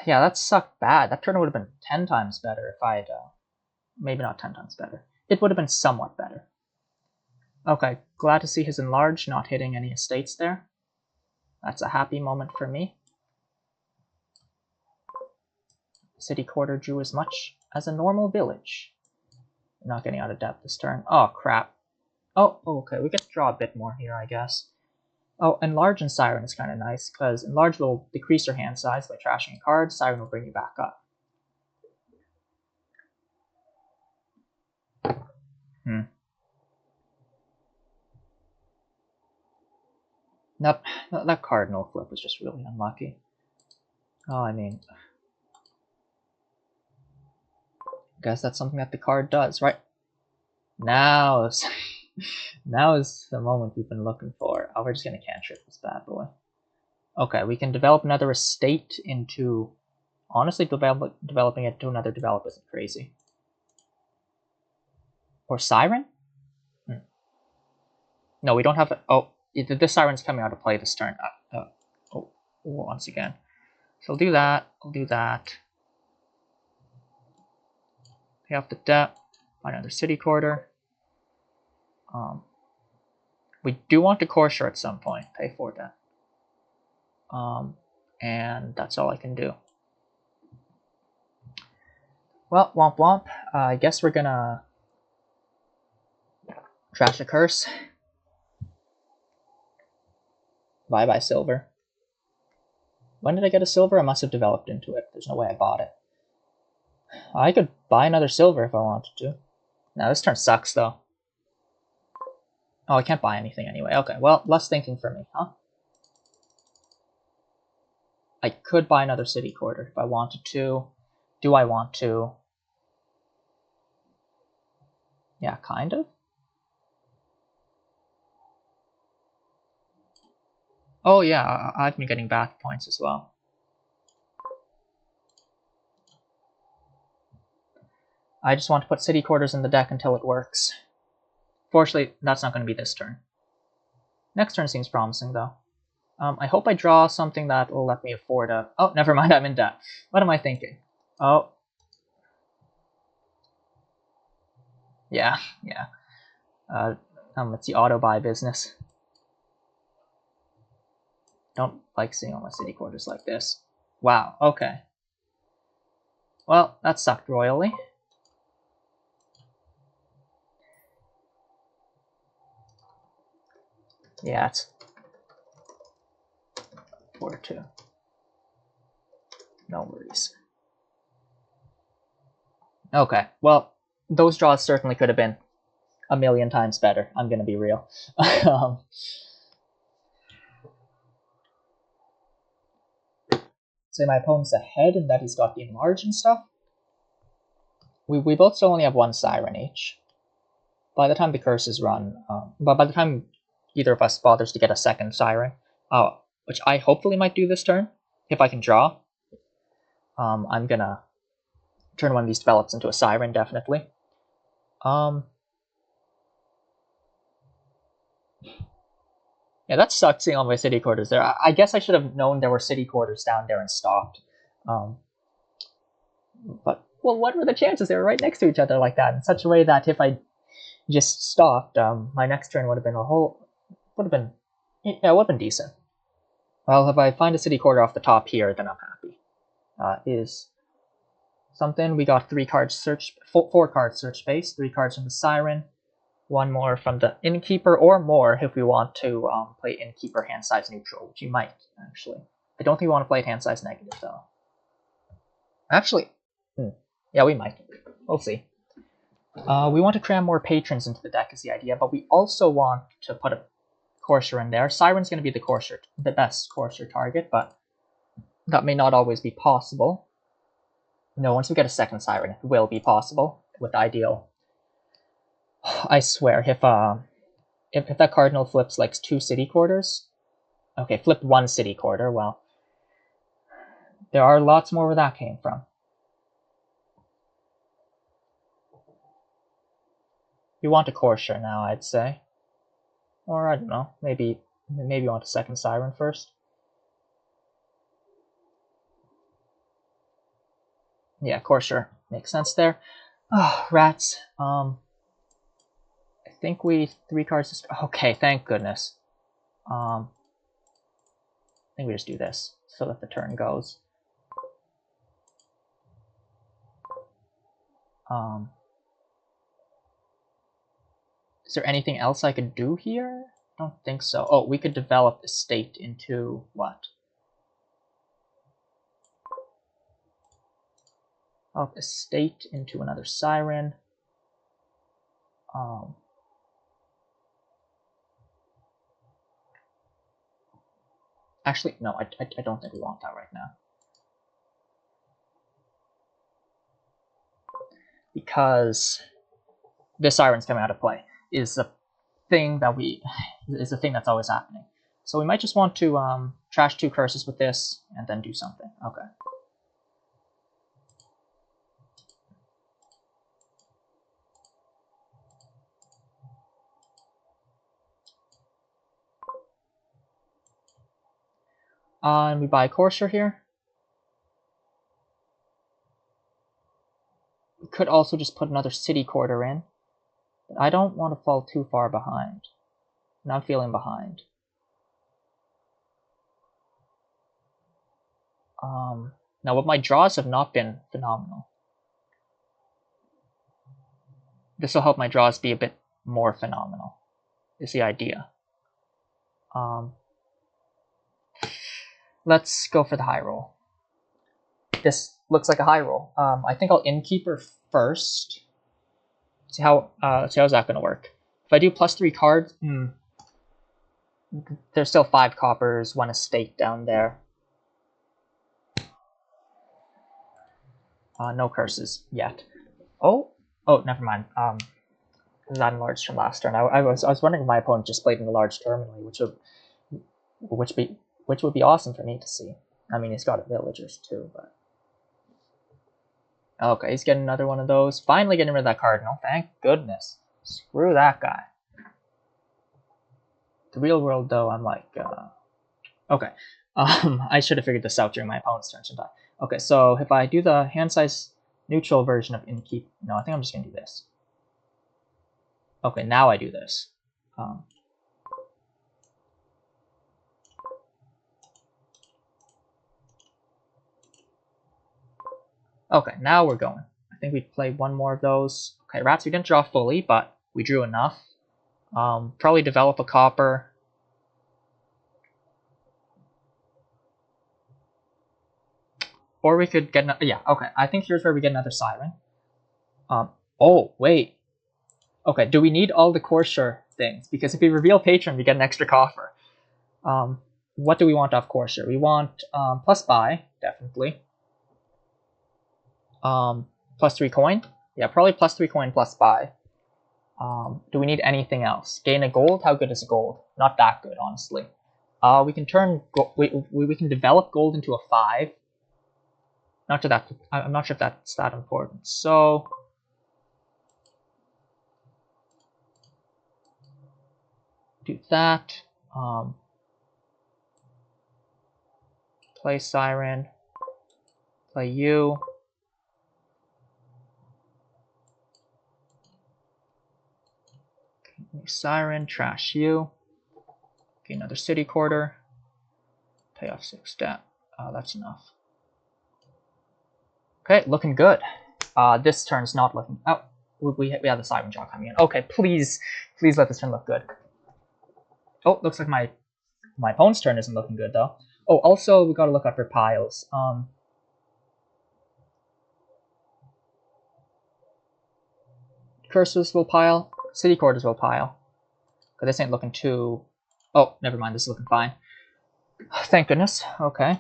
Yeah, that sucked bad. That turn would have been 10 times better if I had... maybe not 10 times better. It would have been somewhat better. Okay, glad to see his enlarge not hitting any estates there. That's a happy moment for me. City quarter drew as much as a normal village. Not getting out of depth this turn. Oh, crap. Oh, okay, we get to draw a bit more here, I guess. Oh, enlarge and Siren is kind of nice, because enlarge will decrease your hand size by trashing a card. Siren will bring you back up. That Cardinal flip was just really unlucky. Oh, I mean... guess that's something that the card does, right? Now is the moment we've been looking for. Oh, we're just gonna cantrip this bad boy. Okay, we can develop another estate into... Honestly, developing it to another develop isn't crazy. Or Siren? No, we don't have... Oh, this Siren's coming out of play this turn. Once again. So I'll do that. I'll do that. Pay off the debt. Find another city quarter. We do want to Corsure at some point. Pay for that. And that's all I can do. Well, womp womp. I guess we're gonna trash a curse. Bye silver. When did I get a silver? I must have developed into it. There's no way I bought it. I could buy another silver if I wanted to. Now this turn sucks though. Oh, I can't buy anything anyway. Okay, well, less thinking for me, huh? I could buy another city quarter if I wanted to. Do I want to? Yeah, kind of. Oh yeah, I've been getting bath points as well. I just want to put city quarters in the deck until it works. Fortunately, that's not going to be this turn. Next turn seems promising, though. I hope I draw something that will let me afford a... Oh, never mind, I'm in debt. What am I thinking? Oh. Yeah. It's the auto-buy business. Don't like seeing all my city quarters like this. Wow, okay. Well, that sucked royally. Yeah, it's 4-2. No worries. Okay, well, those draws certainly could have been a million times better. I'm gonna be real. Say my opponent's ahead and that he's got the enlarge and stuff. We both still only have one siren each. By the time the curse is run, but by the time either of us bothers to get a second siren, which I hopefully might do this turn, if I can draw, I'm gonna turn one of these develops into a siren, definitely. Yeah, that sucked seeing all my city quarters there. I guess I should have known there were city quarters down there and stopped. But, well, what were the chances? They were right next to each other like that in such a way that if I just stopped, my next turn would have been would have been decent. Well, if I find a city quarter off the top here, then I'm happy. Is something. We got 4 cards search space, 3 cards from the siren, 1 more from the innkeeper, or more if we want to play innkeeper hand size neutral, which you might actually. I don't think we want to play it hand size negative though. Actually, yeah, we might. We'll see. We want to cram more patrons into the deck is the idea, but we also want to put a courser in there. Siren's going to be the best courser target, but that may not always be possible. No, once we get a second siren, it will be possible with ideal. I swear, if that cardinal flips like 2 city quarters, okay, flipped 1 city quarter. Well, there are lots more where that came from. You want a courser now, I'd say, or I don't know, maybe you want a second siren first. Yeah, courser makes sense there. Oh, rats. I think 3 cards. Okay, thank goodness. I think we just do this so that the turn goes. Is there anything else I could do here? I don't think so. Oh, we could develop the state into what? Oh, a state into another siren. Actually, no, I don't think we want that right now. Because this siren's coming out of play is a thing that's always happening. So we might just want to trash 2 curses with this and then do something. Okay. And we buy a courser here. We could also just put another city quarter in. But I don't want to fall too far behind. And I'm feeling behind. Now, what my draws have not been phenomenal. This will help my draws be a bit more phenomenal, is the idea. Let's go for the high roll. This looks like a high roll. I think I'll innkeeper first. See how's that going to work. If I do +3 cards, there's still 5 coppers, 1 estate down there. No curses yet. Oh, never mind. That enlarged from last turn. I was wondering if my opponent just played in a large terminally, which would which would be awesome for me to see. I mean, he's got a villagers too, but okay, he's getting another one of those. Finally getting rid of that cardinal. Thank goodness. Screw that guy. The real world, though, I'm like, okay. I should have figured this out during my opponent's turn, shouldn't I? Okay, so if I do the hand size neutral version of Innkeep, no, I think I'm just gonna do this. Okay, now I do this. Okay, now we're going. I think we play one more of those. Okay, rats, we didn't draw fully, but we drew enough. Probably develop a copper. Or we could get yeah, okay. I think here's where we get another siren. Oh, wait. Okay, do we need all the courtier things? Because if we reveal patron, we get an extra coffer. What do we want off courtier? We want plus buy, definitely. Plus 3 coin. Yeah, probably plus 3 coin plus buy. Do we need anything else? Gain a gold? How good is a gold? Not that good, honestly. We can turn we can develop gold into a 5. I'm not sure if that's that important. So do that. Play siren. Play you. Siren, trash you. Okay, another city quarter. Pay off 6 stat. That's enough. Okay, looking good. This turn's not looking. Oh, we have the siren jaw coming in. Okay, please let this turn look good. Oh, looks like my opponent's turn isn't looking good though. Oh, also we gotta look out for piles. Cursors will pile. City quarters will pile. Cause this ain't looking too. Oh, never mind. This is looking fine. Thank goodness. Okay.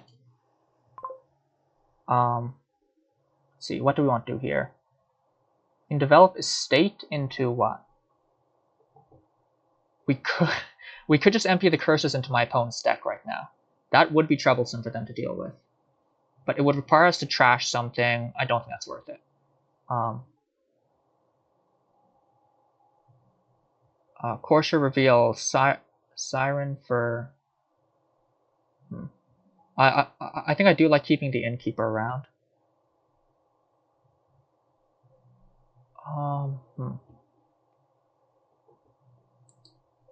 Let's see. What do we want to do here? We can develop estate into what? We could just empty the curses into my opponent's deck right now. That would be troublesome for them to deal with. But it would require us to trash something. I don't think that's worth it. Courtier reveal siren for. I think I do like keeping the innkeeper around.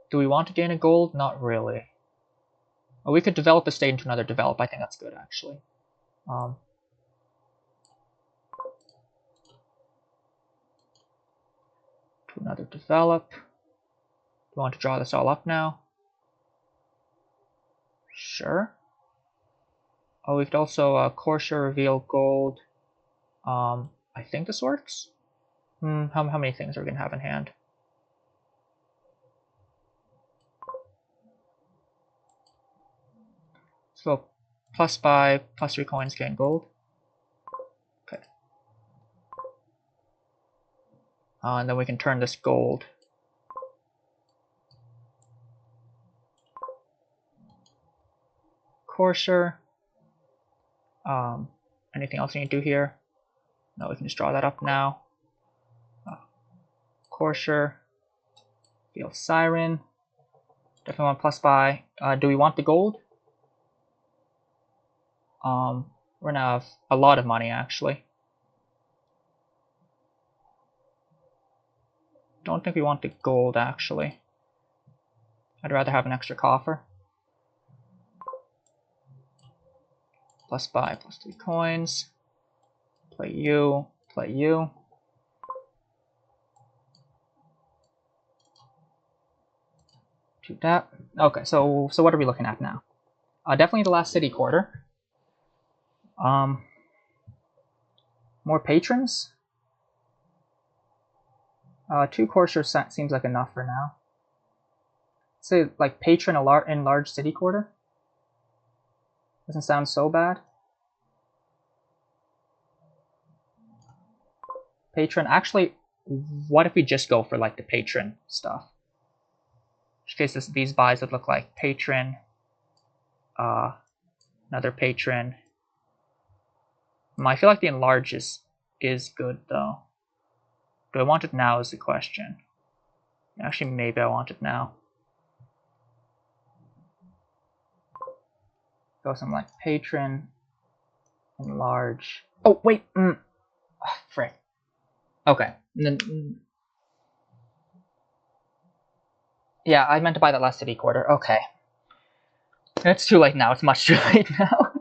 Do we want to gain a gold? Not really. Oh, we could develop a state into another develop. I think that's good actually. To another develop. Do we want to draw this all up now? Sure. Oh, we could also courtier reveal gold. I think this works. How many things are we gonna have in hand? So plus buy, plus 3 coins, gain gold. Okay. And then we can turn this gold. Courtier. Anything else we need to do here? No, we can just draw that up now. Courtier. Deal siren. Definitely want plus buy. Do we want the gold? We're gonna have a lot of money actually. Don't think we want the gold actually. I'd rather have an extra coffer. Plus buy, plus 3 coins. Play you, play you. Do that. Okay, so what are we looking at now? Definitely the last city quarter. More patrons. 2 courtiers seems like enough for now. Say like patron in large city quarter. Doesn't sound so bad. Patron. Actually, what if we just go for like the patron stuff? In which case, these buys would look like patron. Another patron. I feel like the enlarge is good though. Do I want it now is the question. Actually, maybe I want it now. Go something like patron, enlarge. Oh wait, frick. Okay. Yeah, I meant to buy that last city quarter. Okay. It's too late now. It's much too late now.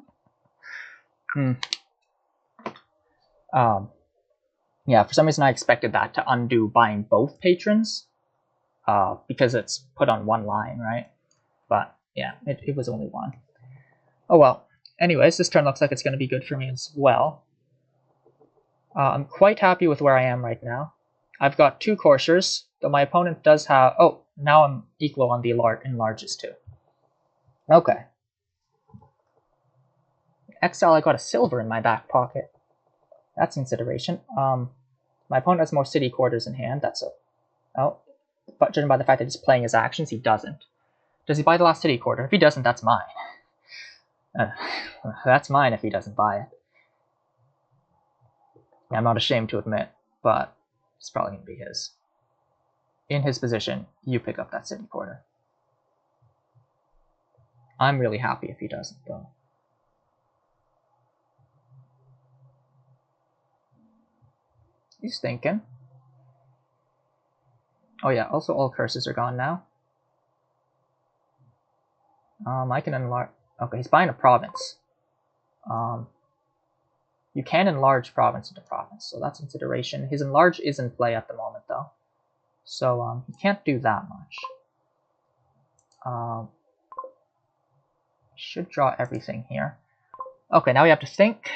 Yeah, for some reason I expected that to undo buying both patrons, because it's put on one line, right? But yeah, it was only one. Oh well. Anyways, this turn looks like it's going to be good for me as well. I'm quite happy with where I am right now. I've got 2 coursers, though my opponent does have... Oh, now I'm equal on the enlarges too. Okay. Exile, I got a silver in my back pocket. That's consideration. My opponent has more city quarters in hand. That's a... Oh, but judging by the fact that he's playing his actions, he doesn't. Does he buy the last city quarter? If he doesn't, that's mine. That's mine if he doesn't buy it. I'm not ashamed to admit, but it's probably going to be his. In his position, you pick up that city quarter. I'm really happy if he doesn't, though. He's thinking. Oh yeah, also all curses are gone now. I can enlarge... Okay, he's buying a province. You can enlarge province into province, so that's consideration. His enlarge is in play at the moment, though. So, he can't do that much. Should draw everything here. Okay, now we have to think.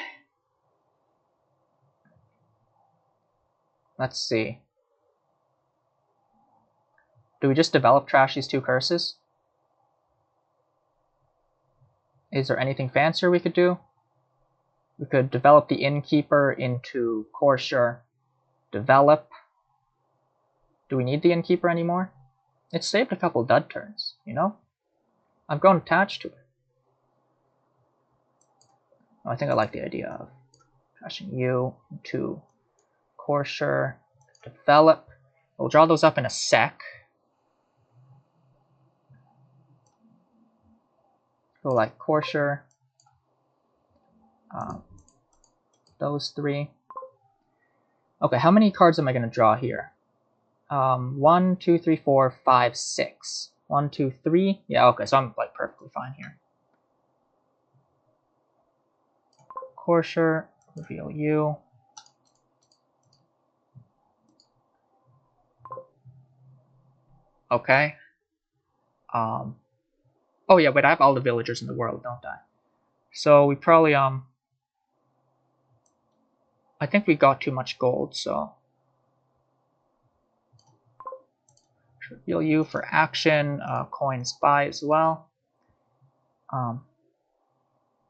Let's see. Do we just develop trash these 2 curses? Is there anything fancier we could do? We could develop the innkeeper into courser. Develop. Do we need the innkeeper anymore? It saved a couple dud turns, you know? I've grown attached to it. Oh, I think I like the idea of trashing you into courser. Develop. We'll draw those up in a sec. Go like courser. Those 3. Okay, how many cards am I going to draw here? 1, 2, 3, 4, 5, 6. 1, 2, 3. Yeah, okay, so I'm like perfectly fine here. Courser, reveal you. Okay. Oh yeah, wait, I have all the villagers in the world, don't I? So we probably, I think we got too much gold, so... Reveal you for action, coins buy as well.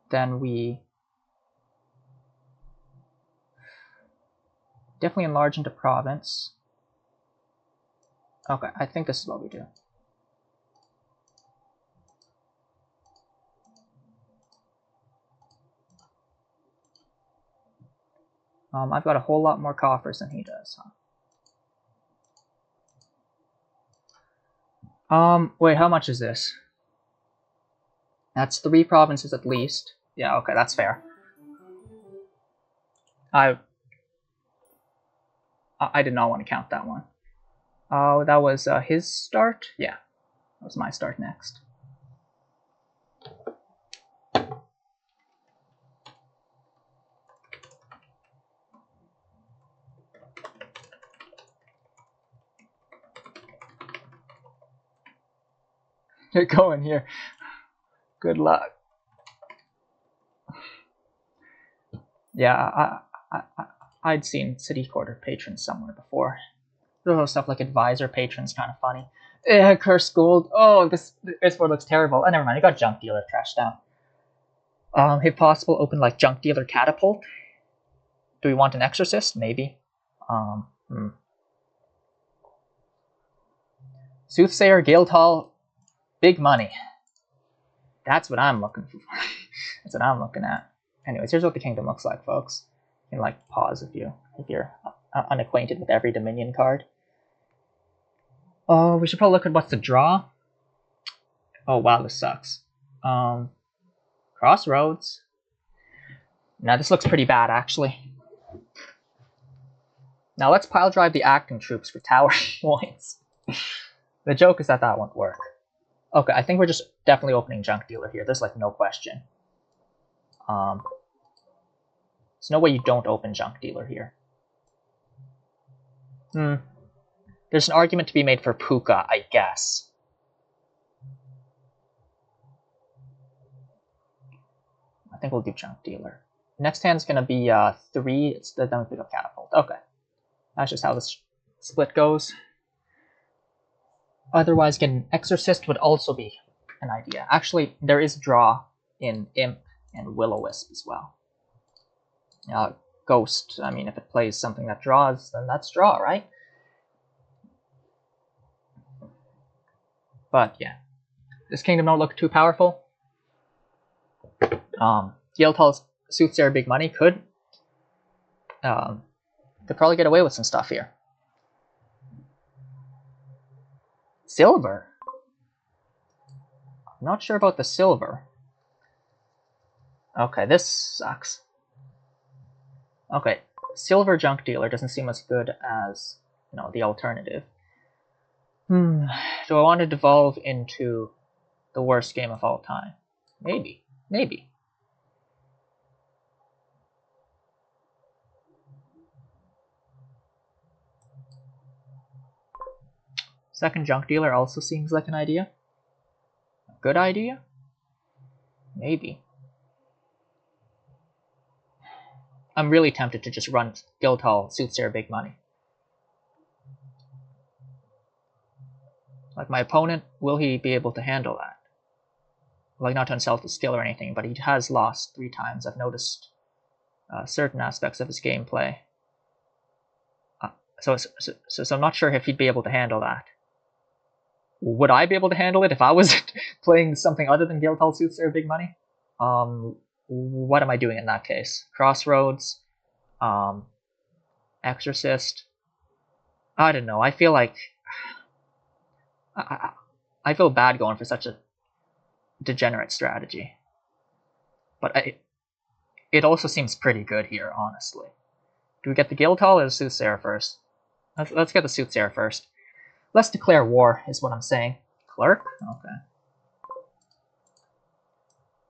Then we... Definitely enlarge into province. Okay, I think this is what we do. I've got a whole lot more coffers than he does, huh? Wait, how much is this? That's 3 provinces at least. Yeah, okay, that's fair. I did not want to count that one. Oh, that was his start? Yeah, that was my start next. Get going here. Good luck. Yeah, I'd seen city quarter patrons somewhere before. Little stuff like advisor patrons, kind of funny. Cursed gold. Oh, this board looks terrible. Oh, never mind. I got junk dealer trashed down. If possible, open like junk dealer catapult. Do we want an exorcist? Maybe. Soothsayer Guildhall. Big money. That's what I'm looking for. That's what I'm looking at. Anyways, here's what the kingdom looks like, folks. You can like pause if you're unacquainted with every Dominion card. Oh, we should probably look at what's the draw. Oh wow, this sucks. Crossroads. Now this looks pretty bad actually. Now let's pile drive the acting troops for tower points. The joke is that that won't work. Okay, I think we're just definitely opening junk dealer here. There's like no question. There's no way you don't open junk dealer here. There's an argument to be made for Puka, I guess. I think we'll do junk dealer. Next hand's gonna be 3. Then we pick up catapult. Okay, that's just how this split goes. Otherwise, getting exorcist would also be an idea. Actually, there is draw in imp and will-o-wisp as well. Ghost. I mean, if it plays something that draws, then that's draw, right? But yeah, this kingdom don't look too powerful. Guildhall's Soothsayer Big Money could probably get away with some stuff here. Silver? I'm not sure about the silver. Okay, this sucks. Okay, silver junk dealer doesn't seem as good as, you know, the alternative. Do I want to devolve into the worst game of all time? Maybe. Maybe. Second junk dealer also seems like an idea. A good idea? Maybe. I'm really tempted to just run Guildhall Soothsayer Big Money. Like, my opponent, will he be able to handle that? Like, not to insult his skill or anything, but he has lost 3 times. I've noticed certain aspects of his gameplay. So I'm not sure if he'd be able to handle that. Would I be able to handle it if I was playing something other than Guildhall Soothsayer Big Money? What am I doing in that case? Crossroads? Exorcist? I don't know. I feel like... I feel bad going for such a degenerate strategy. But it also seems pretty good here, honestly. Do we get the Guildhall or the Soothsayer first? Let's get the Soothsayer first. Let's declare war, is what I'm saying. Clerk? Okay.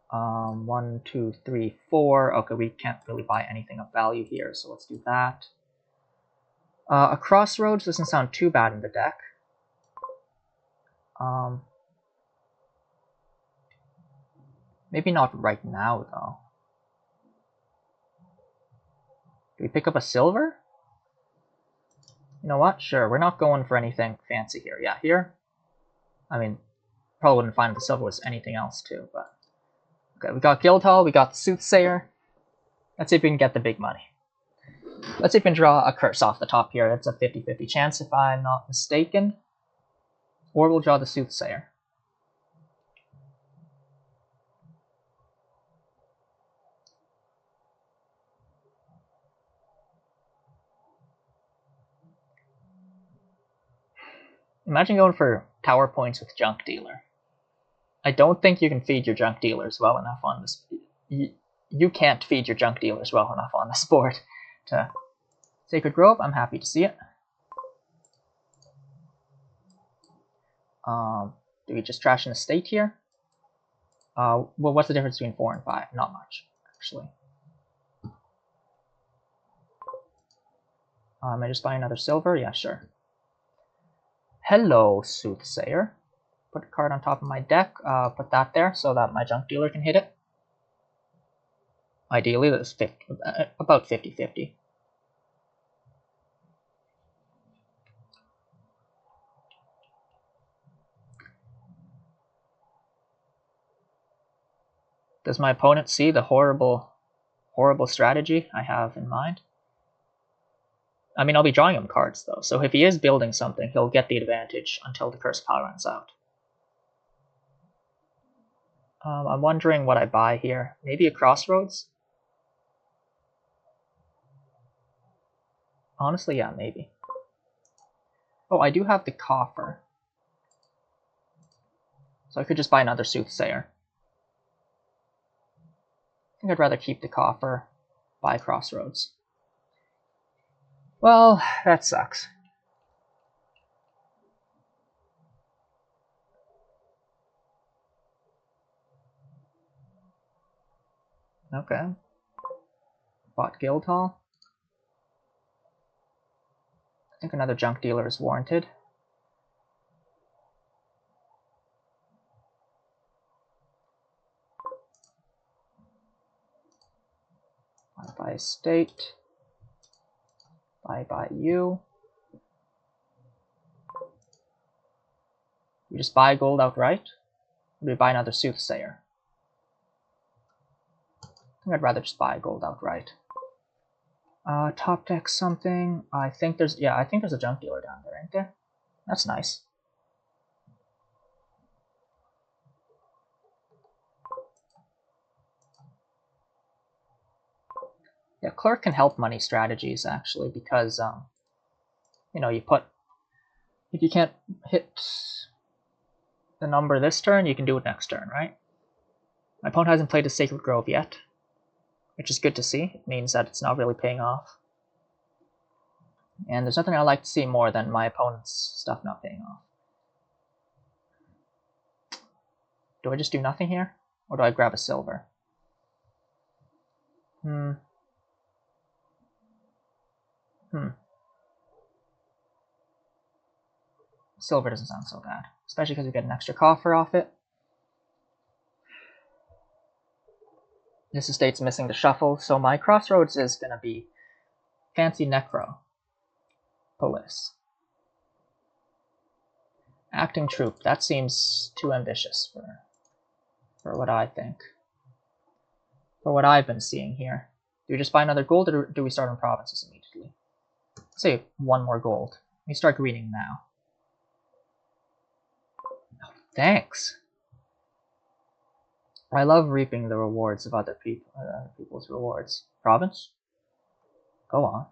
1, 2, 3, 4. Okay, we can't really buy anything of value here, so let's do that. A Crossroads doesn't sound too bad in the deck. Maybe not right now, though. Do we pick up a silver? You know what? Sure, we're not going for anything fancy here. Yeah, here? I mean, probably wouldn't find the silver was anything else, too, but... Okay, we got Guildhall, we got the Soothsayer. Let's see if we can get the big money. Let's see if we can draw a curse off the top here. That's a 50-50 chance, if I'm not mistaken. Or we'll draw the Soothsayer. Imagine going for tower points with junk dealer. I don't think you can feed your junk dealers well enough on this. You can't feed your junk dealers well enough on this board. To Sacred Grove, I'm happy to see it. Do we just trash an estate here? Well, what's the difference between 4 and 5? Not much, actually. Am I just buying another silver? Yeah, sure. Hello, Soothsayer. Put a card on top of my deck. Put that there so that my junk dealer can hit it. Ideally, that's about 50-50. Does my opponent see the horrible strategy I have in mind? I mean, I'll be drawing him cards, though, so if he is building something, he'll get the advantage until the curse power runs out. I'm wondering what I buy here. Maybe a crossroads? Honestly, yeah, maybe. Oh, I do have the coffer. So I could just buy another Soothsayer. I think I'd rather keep the coffer, buy crossroads. Well, that sucks. Okay. Bought Guildhall. I think another junk dealer is warranted. Buy estate. Buy you. We just buy gold outright? Or do we buy another Soothsayer? I think I'd rather just buy gold outright. Top deck something. I think there's a junk dealer down there, ain't there? That's nice. Yeah, clerk can help money strategies actually because you know, if you can't hit the number this turn, you can do it next turn, right? My opponent hasn't played a Sacred Grove yet, which is good to see. It means that it's not really paying off. And there's nothing I like to see more than my opponent's stuff not paying off. Do I just do nothing here? Or do I grab a silver? Silver doesn't sound so bad, especially because we get an extra coffer off it. This estate's missing the shuffle, so my crossroads is going to be Fancy Necro. Police. Acting Troop, that seems too ambitious for what I think. For what I've been seeing here. Do we just buy another gold, or do we start on provinces immediately? Let's say one more gold. We start greening now. Oh, thanks! I love reaping the rewards of other people's rewards. Province? Go on.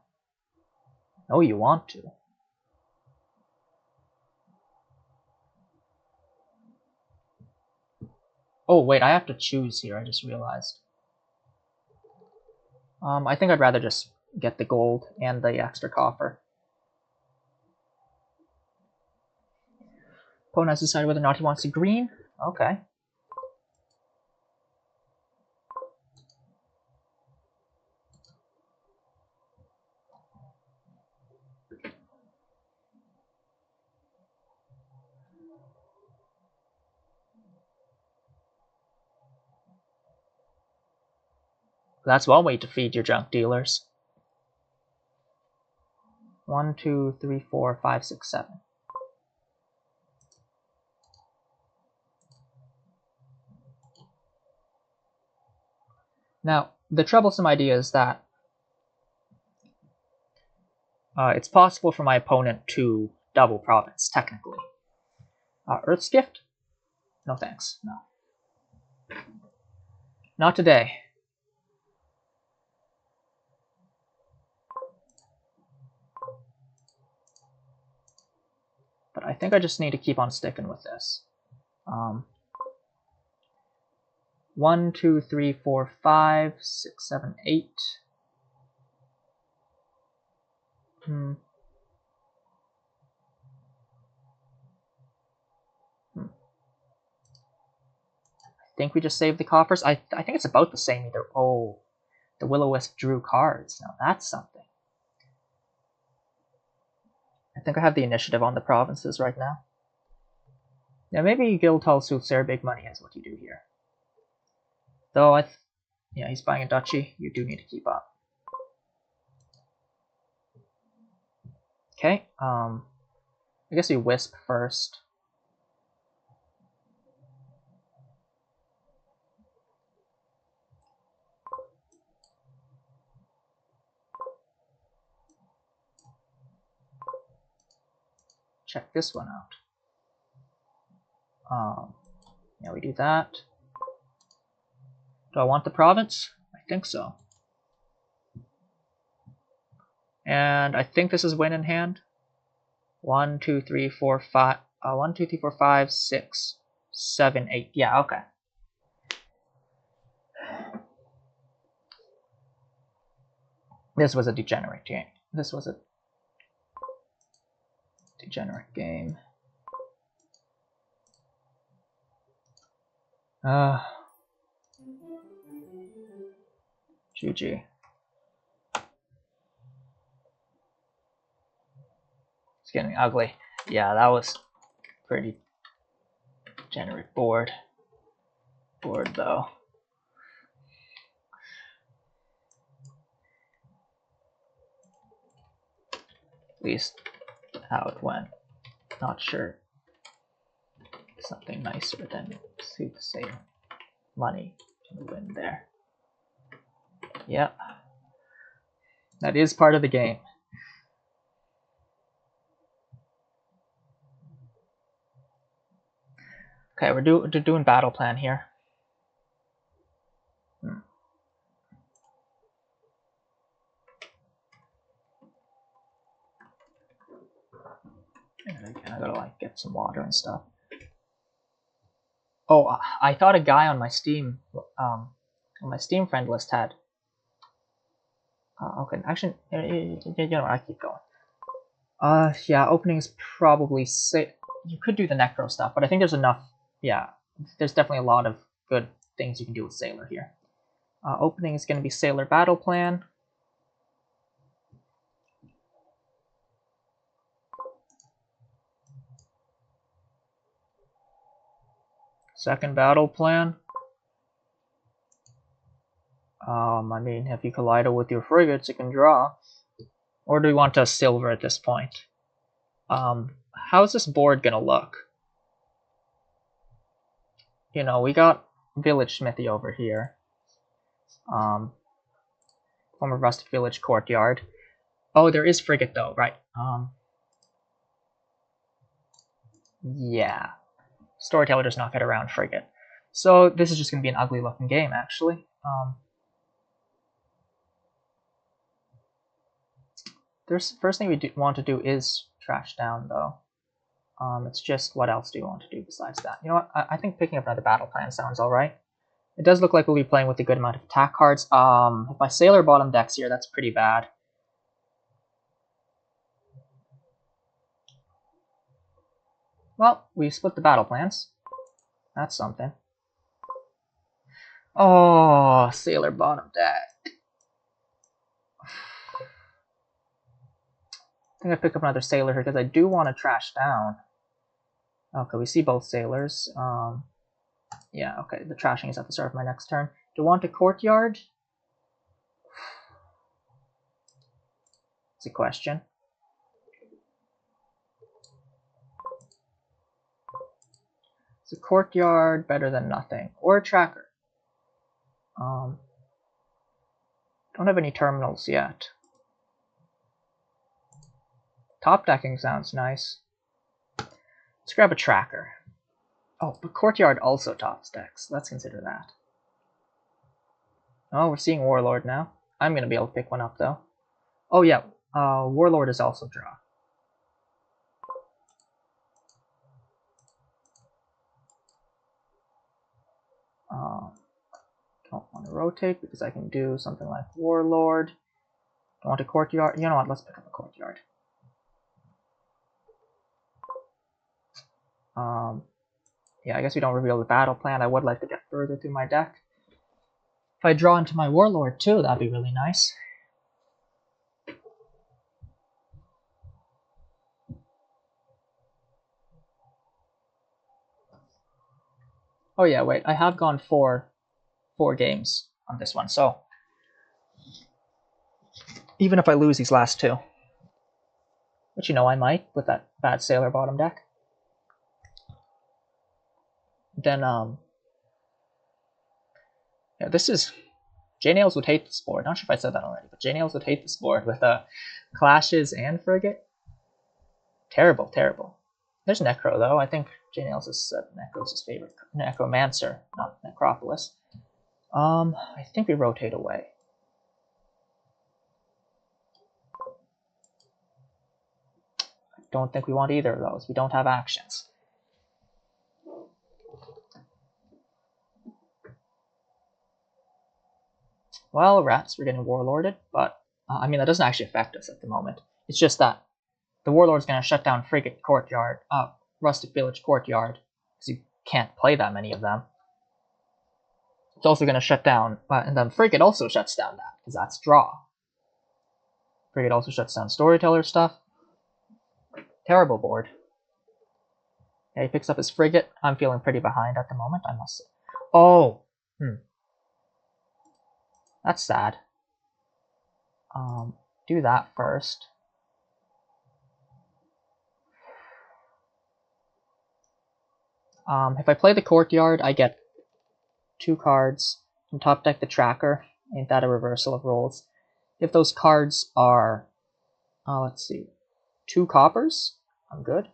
No, you want to. Oh, wait, I have to choose here, I just realized. I think I'd rather just get the gold and the extra coffer. Opponent has decided whether or not he wants to green. Okay. That's one way to feed your junk dealers. 1, 2, 3, 4, 5, 6, 7. Now, the troublesome idea is that it's possible for my opponent to double province, technically. Earth's Gift? No thanks, no. Not today. But I think I just need to keep on sticking with this. 1, 2, 3, 4, 5, 6, 7, 8. I think we just save the coffers. I think it's about the same either. Oh, the Will-O-Wisp drew cards. Now that's something. I think I have the initiative on the provinces right now. Yeah, maybe Guildhall Soothsayer Big Money is what you do here. Though yeah, he's buying a duchy. You do need to keep up. Okay, I guess we Wisp first. Check this one out. Yeah, we do that. Do I want the province? I think so. And I think this is win in hand. 1, 2, 3, 4, 5. 1, 2, 3, 4, 5, 6, 7, 8. Yeah, okay. This was a degenerate game. This was a degenerate game. GG. It's getting ugly. Yeah, that was pretty degenerate board. Board though. At least how it went. Not sure. Something nicer than Soothsayer. Money to win there. Yep. That is part of the game. Okay, we're doing battle plan here. I gotta like get some water and stuff. Oh, I thought a guy on my Steam friend list had. Okay, actually, you know what? I keep going. Yeah, opening is probably you could do the necro stuff, but I think there's enough. Yeah, there's definitely a lot of good things you can do with Sailor here. Opening is going to be Sailor Battle Plan. Second battle plan. I mean, if you collide with your frigates, you can draw. Or do we want to silver at this point? How's this board gonna look? You know, we got Village Smithy over here. Former Rustic Village Courtyard. Oh, there is frigate though, right? Yeah. Storyteller does not get around frigate. So this is just gonna be an ugly looking game, actually. There's first thing we want to do is trash down though. It's just what else do you want to do besides that? You know what? I think picking up another battle plan sounds alright. It does look like we'll be playing with a good amount of attack cards. If my Sailor bottom decks here, that's pretty bad. Well, we split the battle plans. That's something. Oh, Sailor bottom deck. I think I pick up another Sailor here because I do want to trash down. Okay, we see both Sailors. Yeah, okay, the trashing is at the start of my next turn. Do I want a Courtyard? It's a question. Is a Courtyard better than nothing? Or a Tracker? Don't have any terminals yet. Top decking sounds nice. Let's grab a Tracker. Oh, but Courtyard also tops decks. Let's consider that. Oh, we're seeing Warlord now. I'm going to be able to pick one up, though. Oh, yeah. Warlord is also draw. Don't want to rotate because I can do something like Warlord. Don't want a Courtyard. You know what? Let's pick up a Courtyard. Yeah, I guess we don't reveal the battle plan. I would like to get further through my deck. If I draw into my Warlord too, that'd be really nice. Oh yeah, wait, I have gone four games on this one, so even if I lose these last two, which you know I might with that bad Sailor bottom deck, then yeah, this is JNails would hate this board. Not sure if I said that already, but JNails would hate this board with clashes and frigate. Terrible, terrible. There's Necro though. I think JNails is Necro's his favorite. Necromancer, not Necropolis. I think we rotate away. I don't think we want either of those. We don't have actions. Well, rats, we're getting warlorded, but I mean, that doesn't actually affect us at the moment. It's just that the warlord's going to shut down Frigate Courtyard, Rustic Village Courtyard, because you can't play that many of them. It's also going to shut down, and then Frigate also shuts down that, because that's draw. Frigate also shuts down Storyteller stuff. Terrible board. Yeah, he picks up his Frigate. I'm feeling pretty behind at the moment, I must say. Oh! That's sad. Do that first. If I play the Courtyard, I get 2 cards. From top deck the Tracker. Ain't that a reversal of roles? If those cards are, let's see, 2 coppers, I'm good.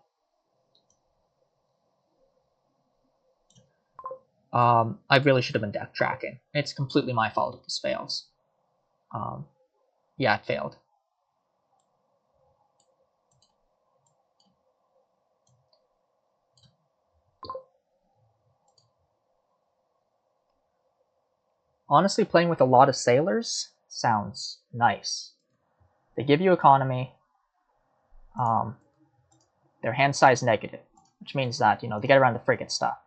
I really should have been deck tracking. It's completely my fault if this fails. Yeah, it failed. Honestly, playing with a lot of sailors sounds nice. They give you economy. They're hand size negative, which means that, you know, they get around the frigate stuff.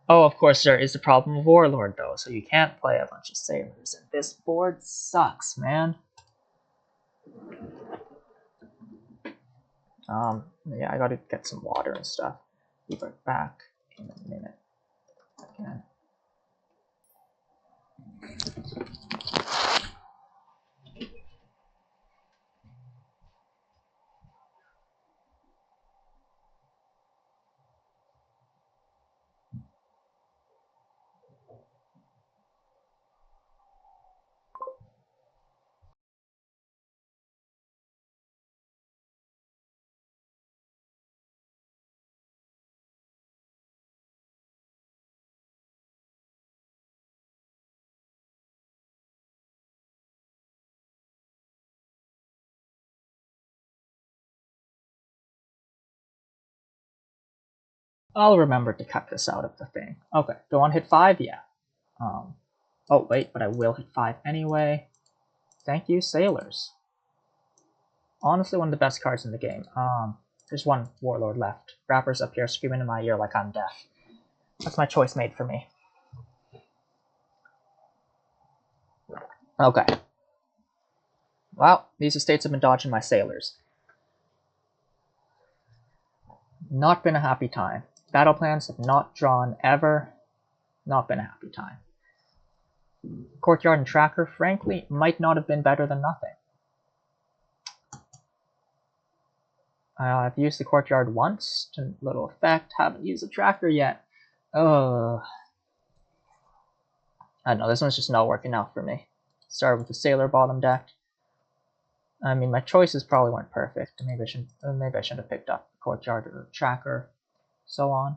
Oh, of course, there is the problem of Warlord, though, so you can't play a bunch of sailors. And this board sucks, man. Yeah, I gotta get some water and stuff. Be right back in a minute. Again. I'll remember to cut this out of the thing. Okay, go on hit 5? Yeah. Oh, wait, but I will hit 5 anyway. Thank you, sailors. Honestly, one of the best cards in the game. There's one Warlord left. Rapper's up here screaming in my ear like I'm deaf. That's my choice made for me. Okay. Well, these estates have been dodging my sailors. Not been a happy time. Battle plans have not drawn ever. Not been a happy time. Courtyard and Tracker, frankly, might not have been better than nothing. I've used the Courtyard once, to little effect. Haven't used the Tracker yet. I don't know, this one's just not working out for me. Started with the Sailor bottom deck. I mean, my choices probably weren't perfect. Maybe I should have picked up the Courtyard or Tracker, so on.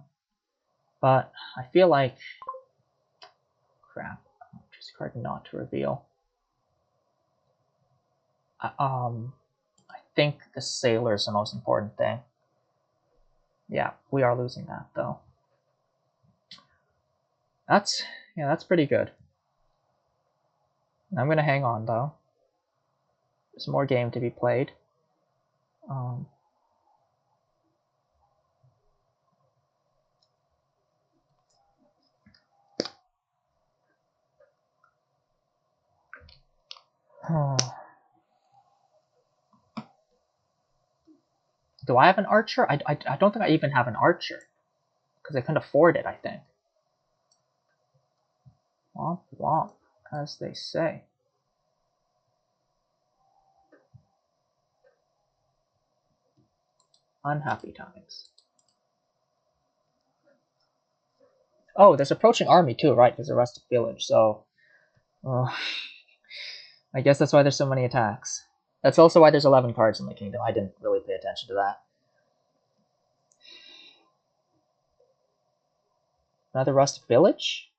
But I feel like, crap. Choose a card not to reveal. I think the Sailor is the most important thing. Yeah, we are losing that though. That's pretty good. I'm gonna hang on though. There's more game to be played. Do I have an archer? I don't think I even have an archer. Because I couldn't afford it, I think. Womp womp, as they say. Unhappy times. Oh, there's approaching army too, right? There's a rustic village, so... I guess that's why there's so many attacks. That's also why there's 11 cards in the kingdom. I didn't really pay attention to that. Another rustic village?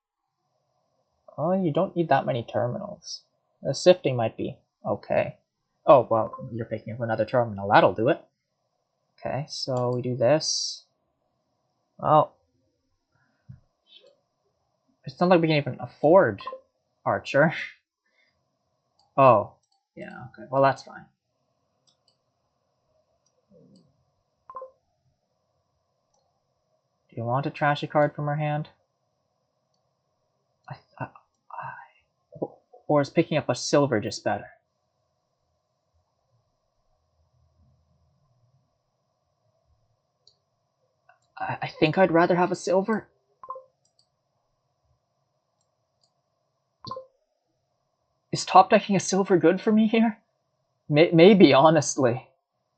Oh, you don't need that many terminals. The sifting might be okay. Oh, well, you're picking up another terminal. That'll do it. Okay, so we do this. Well, it's not like we can even afford Archer. Oh, yeah, okay. Well, that's fine. Do you want to trash a card from her hand? Or is picking up a silver just better? I think I'd rather have a silver. Is top decking a silver good for me here? Maybe, honestly.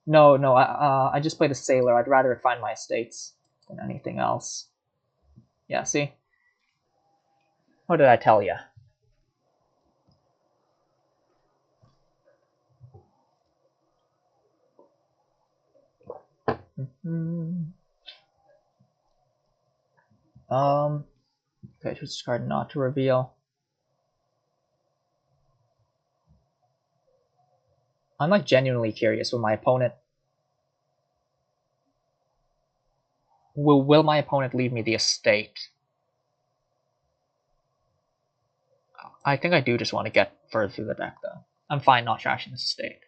No, I just played a sailor. I'd rather find my estates than anything else. Yeah, see? What did I tell you? Okay, choose this card not to reveal. I'm like genuinely curious. Will my opponent will my opponent leave me the estate? I think I do just want to get further through the deck though. I'm fine not trashing this estate.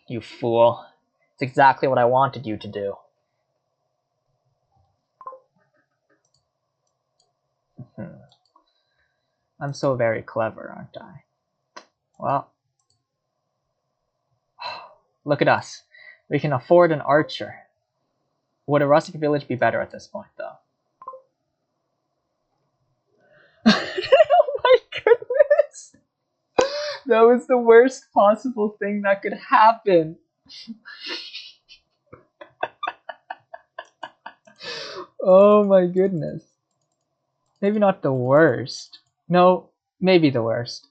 You fool. It's exactly what I wanted you to do. I'm so very clever, aren't I? Well, look at us. We can afford an archer. Would a rustic village be better at this point, though? Oh my goodness! That was the worst possible thing that could happen. Oh my goodness. Maybe not the worst. No, maybe the worst.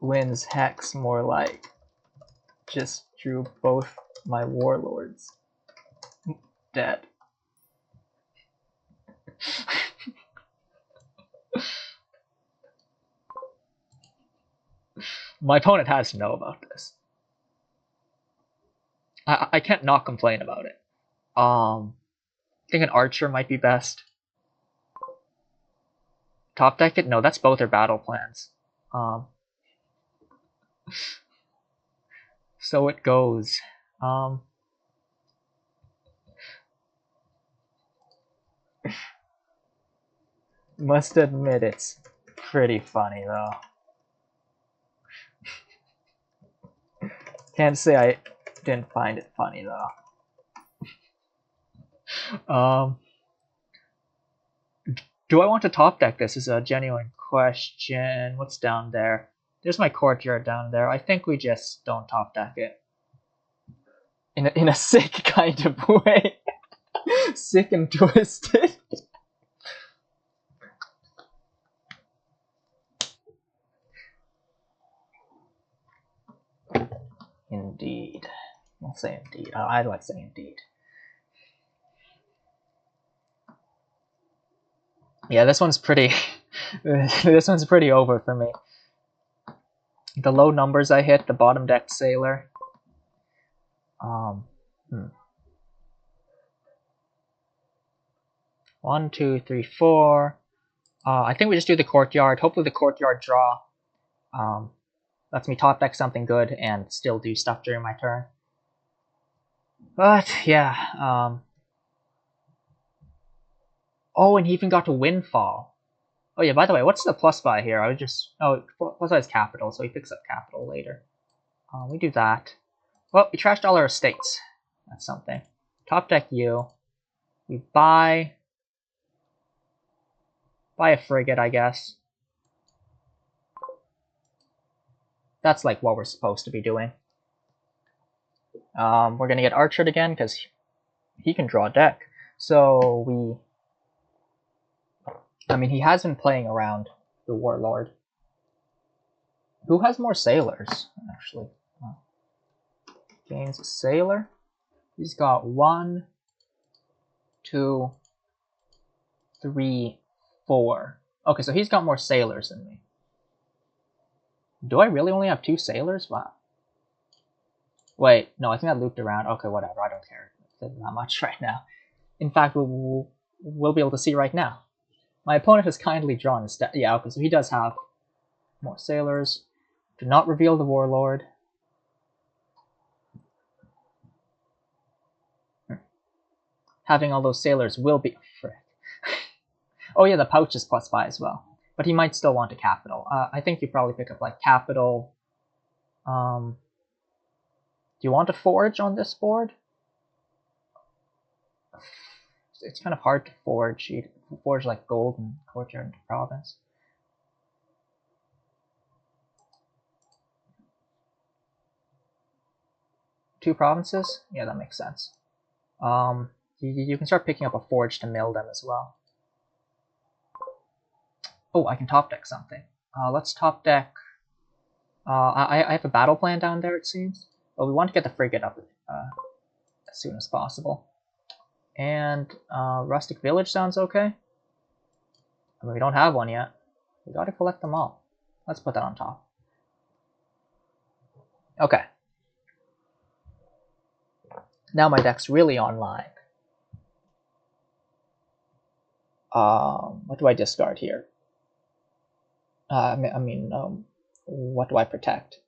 Wins Hex more like. Just drew both my warlords. Dead. My opponent has to know about this. I can't not complain about it. I think an archer might be best. Top deck it? No, that's both their battle plans. So it goes. Must admit it's pretty funny though. Can't say I didn't find it funny though. Do I want to top deck this is a genuine question. What's down there? There's my courtyard down there. I think we just don't top deck it. In a sick kind of way. Sick and twisted. Indeed. I'll say indeed. I like saying indeed. Yeah, this one's pretty. This one's pretty over for me. The low numbers I hit, the bottom deck sailor. 1, 2, 3, 4. I think we just do the courtyard. Hopefully the courtyard draw lets me top deck something good and still do stuff during my turn. But yeah. Oh, and he even got to windfall. Oh yeah, by the way, what's the plus buy here? I would just... Oh, plus buy is capital, so he picks up capital later. We do that. Well, we trashed all our estates. That's something. Top deck you. We buy a frigate, I guess. That's like what we're supposed to be doing. We're gonna get archered again because he can draw a deck. So we... I mean, he has been playing around the warlord. Who has more sailors, actually? Gains a sailor. He's got 1, 2, 3, 4. Okay, so he's got more sailors than me. Do I really only have 2 sailors? Wow. Wait, no, I think I looped around. Okay, whatever, I don't care that much right now. In fact, we'll be able to see right now. My opponent has kindly drawn his yeah, okay, so he does have more sailors. Do not reveal the warlord. Having all those sailors will be... Oh yeah, the pouch is +5 as well. But he might still want a capital. I think you probably pick up like capital. Do you want a forge on this board? It's kind of hard to forge. You forge like gold and courtyard into province. Two provinces? Yeah, that makes sense. You can start picking up a forge to mill them as well. Oh, I can top deck something. Let's top deck. I have a battle plan down there, it seems. But we want to get the frigate up as soon as possible. And rustic village sounds okay. I mean, we don't have one yet. We gotta collect them all. Let's put that on top. Okay. Now my deck's really online. What do I discard here? What do I protect?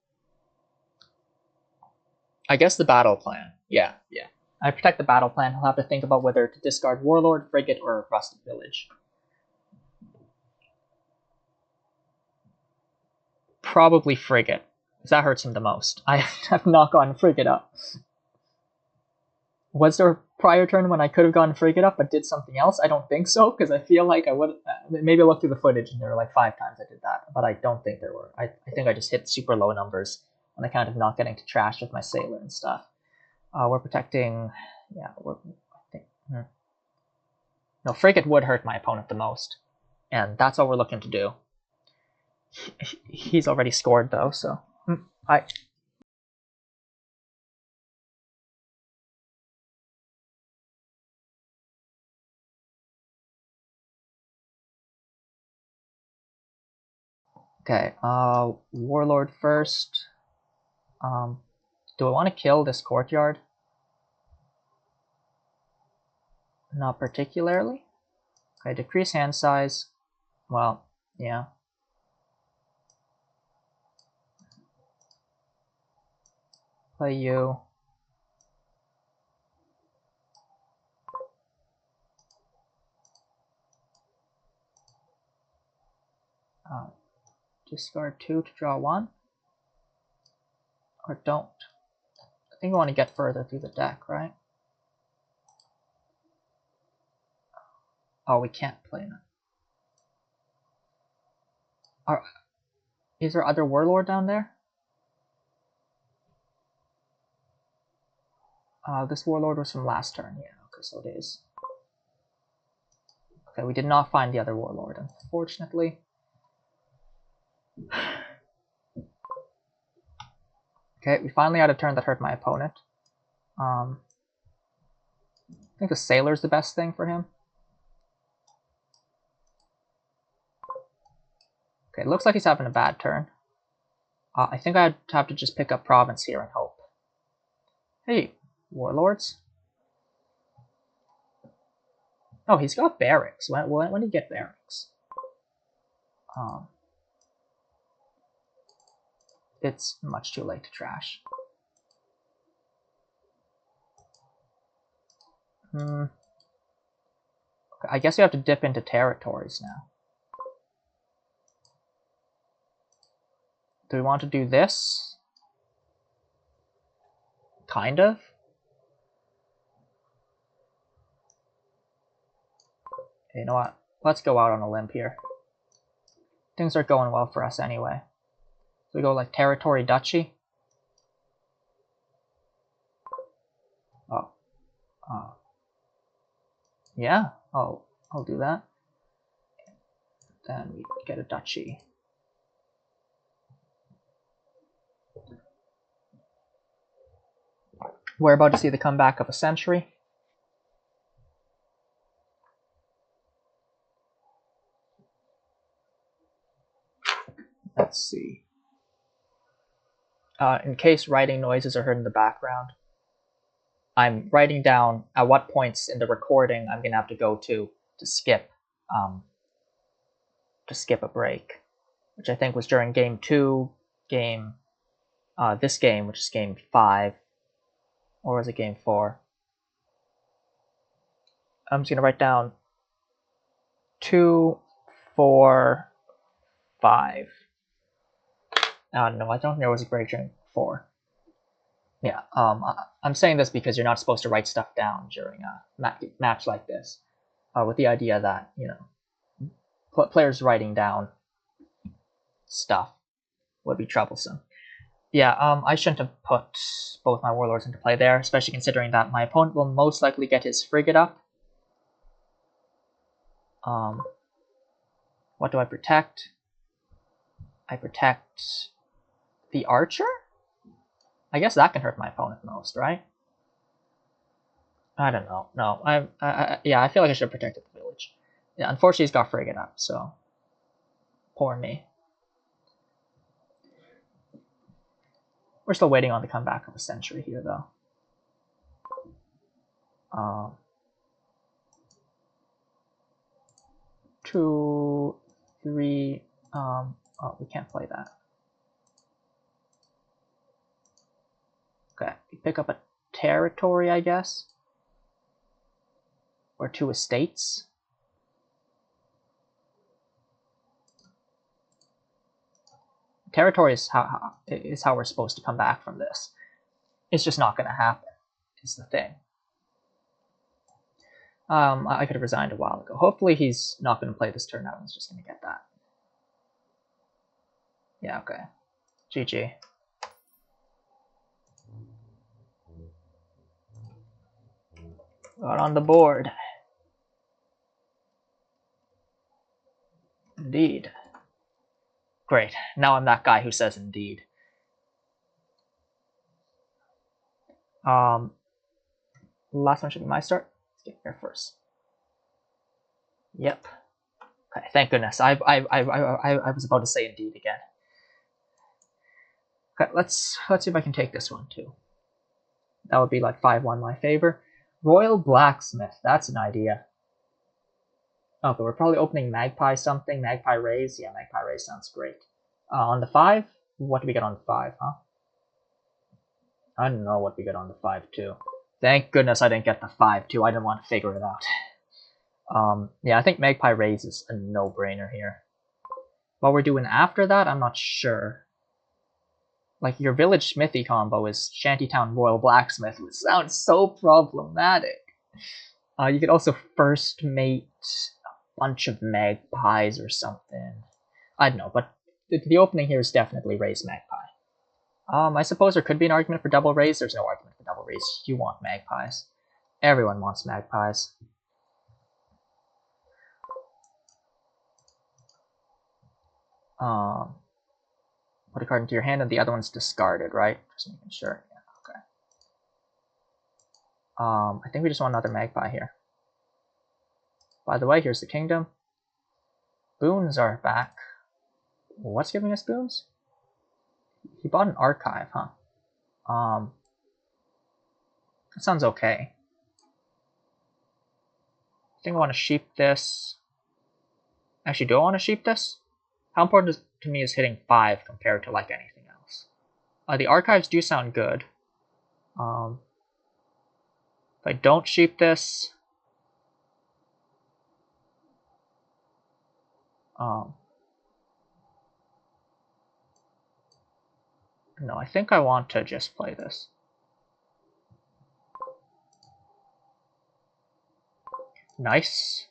I guess the battle plan. Yeah. I protect the battle plan. I'll have to think about whether to discard Warlord, Frigate, or Rustic Village. Probably Frigate, because that hurts him the most. I have not gotten Frigate up. Was there a prior turn when I could have gotten Frigate up but did something else? I don't think so, because I feel like I would... Maybe I looked through the footage and there were like 5 times I did that, but I don't think there were. I think I just hit super low numbers on account of not getting to trash with my Sailor and stuff. We're protecting... Yeah, No, Frigate would hurt my opponent the most, and that's all we're looking to do. He's already scored though, so... Okay, Warlord first. Do I want to kill this courtyard? Not particularly. Okay, decrease hand size. Well, yeah. Play you. Discard 2 to draw 1. Or don't. I think we want to get further through the deck, right? Oh, we can't play that. Is there other Warlord down there? This Warlord was from last turn. Yeah, okay, so it is. Okay, we did not find the other Warlord, unfortunately. Okay, we finally had a turn that hurt my opponent. I think the Sailor's the best thing for him. Okay, it looks like he's having a bad turn. I think I'd have to just pick up Province here and hope. Hey, Warlords. Oh, he's got Barracks. When did he get Barracks? It's much too late to trash. Okay, I guess we have to dip into territories now. Do we want to do this? Kind of. Okay, you know what? Let's go out on a limb here. Things are going well for us anyway. So we go like territory duchy. Oh. Yeah, I'll do that. Then we get a duchy. We're about to see the comeback of a century. Let's see. In case writing noises are heard in the background, I'm writing down at what points in the recording I'm gonna have to go to skip a break, which I think was during game 2, this game, which is game 5, or was it game 4? I'm just gonna write down 2, 4, 5. No, I don't think there was a break during 4. Yeah, I'm saying this because you're not supposed to write stuff down during a match like this, with the idea that, you know, players writing down stuff would be troublesome. Yeah, I shouldn't have put both my warlords into play there, especially considering that my opponent will most likely get his frigate up. What do I protect? I protect the archer? I guess that can hurt my opponent most, right? I don't know. No, yeah, I feel like I should have protected the village. Yeah, unfortunately he's got frigate up, so poor me. We're still waiting on the comeback of a century here, though. 2, 3. Oh, we can't play that. Okay, we pick up a territory, I guess, or 2 estates. Territory is how we're supposed to come back from this. It's just not going to happen, is the thing. I could have resigned a while ago. Hopefully he's not going to play this turn out and he's just going to get that. Yeah, okay. GG. Got on the board. Indeed. Great. Now I'm that guy who says indeed. Last one should be my start. Let's get here first. Yep. Okay, thank goodness. I was about to say indeed again. Okay, let's see if I can take this one too. That would be like 5-1 my favor. Royal Blacksmith, that's an idea. Okay, we're probably opening Magpie something. Magpie Raise. Yeah, Magpie Raise sounds great. On the 5? What do we get on the 5, huh? I don't know what we get on the 5 too. Thank goodness I didn't get the 5 too. I didn't want to figure it out. Yeah, I think Magpie Raise is a no-brainer here. What we're doing after that, I'm not sure. Like, your Village Smithy combo is Shantytown Royal Blacksmith, which sounds so problematic. You could also first mate a bunch of Magpies or something. I don't know, but the opening here is definitely Raise Magpie. I suppose there could be an argument for double raise. There's no argument for double raise. You want Magpies. Everyone wants Magpies. Put a card into your hand and the other one's discarded, right? Just making sure. Yeah, okay. I think we just want another Magpie here. By the way, here's the kingdom. Boons are back. What's giving us boons? He bought an archive, huh? That sounds okay. I think I want to sheep this. Actually, do I want to sheep this? How important to me is hitting 5 compared to like anything else? The archives do sound good. If I don't sheep this, no, I think I want to just play this. Nice.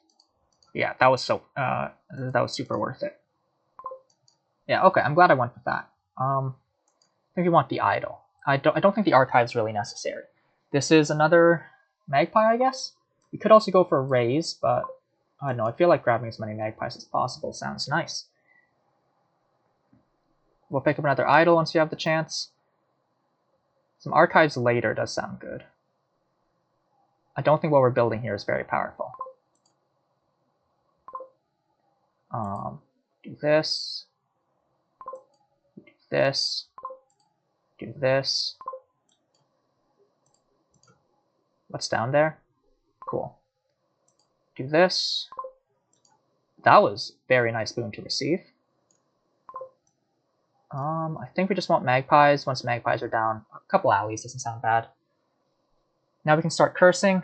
Yeah, that was super worth it. Yeah, okay, I'm glad I went with that. I think we want the idol. I don't think the archive's really necessary. This is another Magpie, I guess? We could also go for a raise, but I don't know, I feel like grabbing as many Magpies as possible sounds nice. We'll pick up another idol once we have the chance. Some archives later does sound good. I don't think what we're building here is very powerful. Do this. Do this. Do this. What's down there? Cool. Do this. That was very nice boon to receive. I think we just want magpies. Once magpies are down, a couple alleys doesn't sound bad. Now we can start cursing,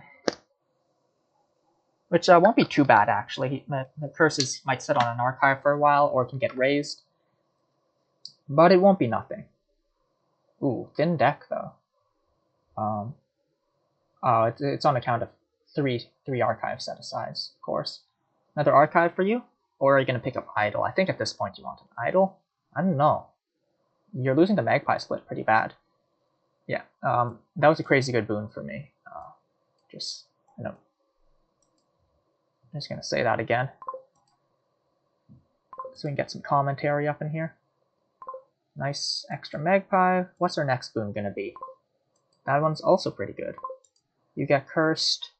which won't be too bad actually. The curses might sit on an archive for a while, or can get raised, but it won't be nothing. Ooh, thin deck though. Oh, it's on account of three archives set aside, of course. Another archive for you, or are you gonna pick up idle? I think at this point you want an idle. I don't know. You're losing the magpie split pretty bad. Yeah, that was a crazy good boon for me. I'm just gonna say that again, so we can get some commentary up in here. Nice extra magpie. What's our next boon gonna be? That one's also pretty good. You get cursed.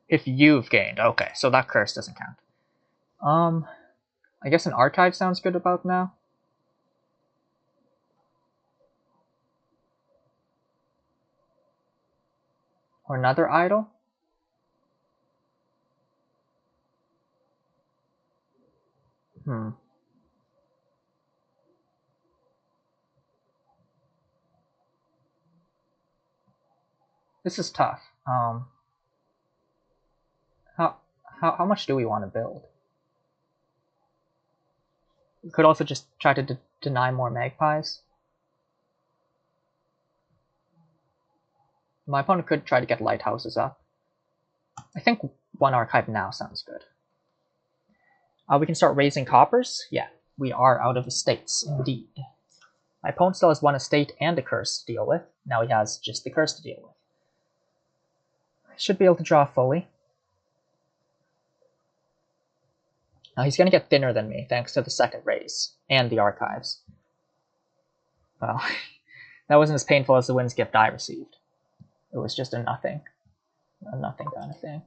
If you've gained, okay, so that curse doesn't count. I guess an archive sounds good about now. Or another idol. This is tough. How much do we want to build? We could also just try to deny more magpies. My opponent could try to get lighthouses up. I think one archive now sounds good. We can start raising coppers. Yeah, we are out of estates, indeed. My opponent still has one estate and a curse to deal with. Now he has just the curse to deal with. Should be able to draw fully. Now he's going to get thinner than me, thanks to the second raise, and the archives. Well, that wasn't as painful as the Wind's Gift I received. It was just a nothing kind of thing.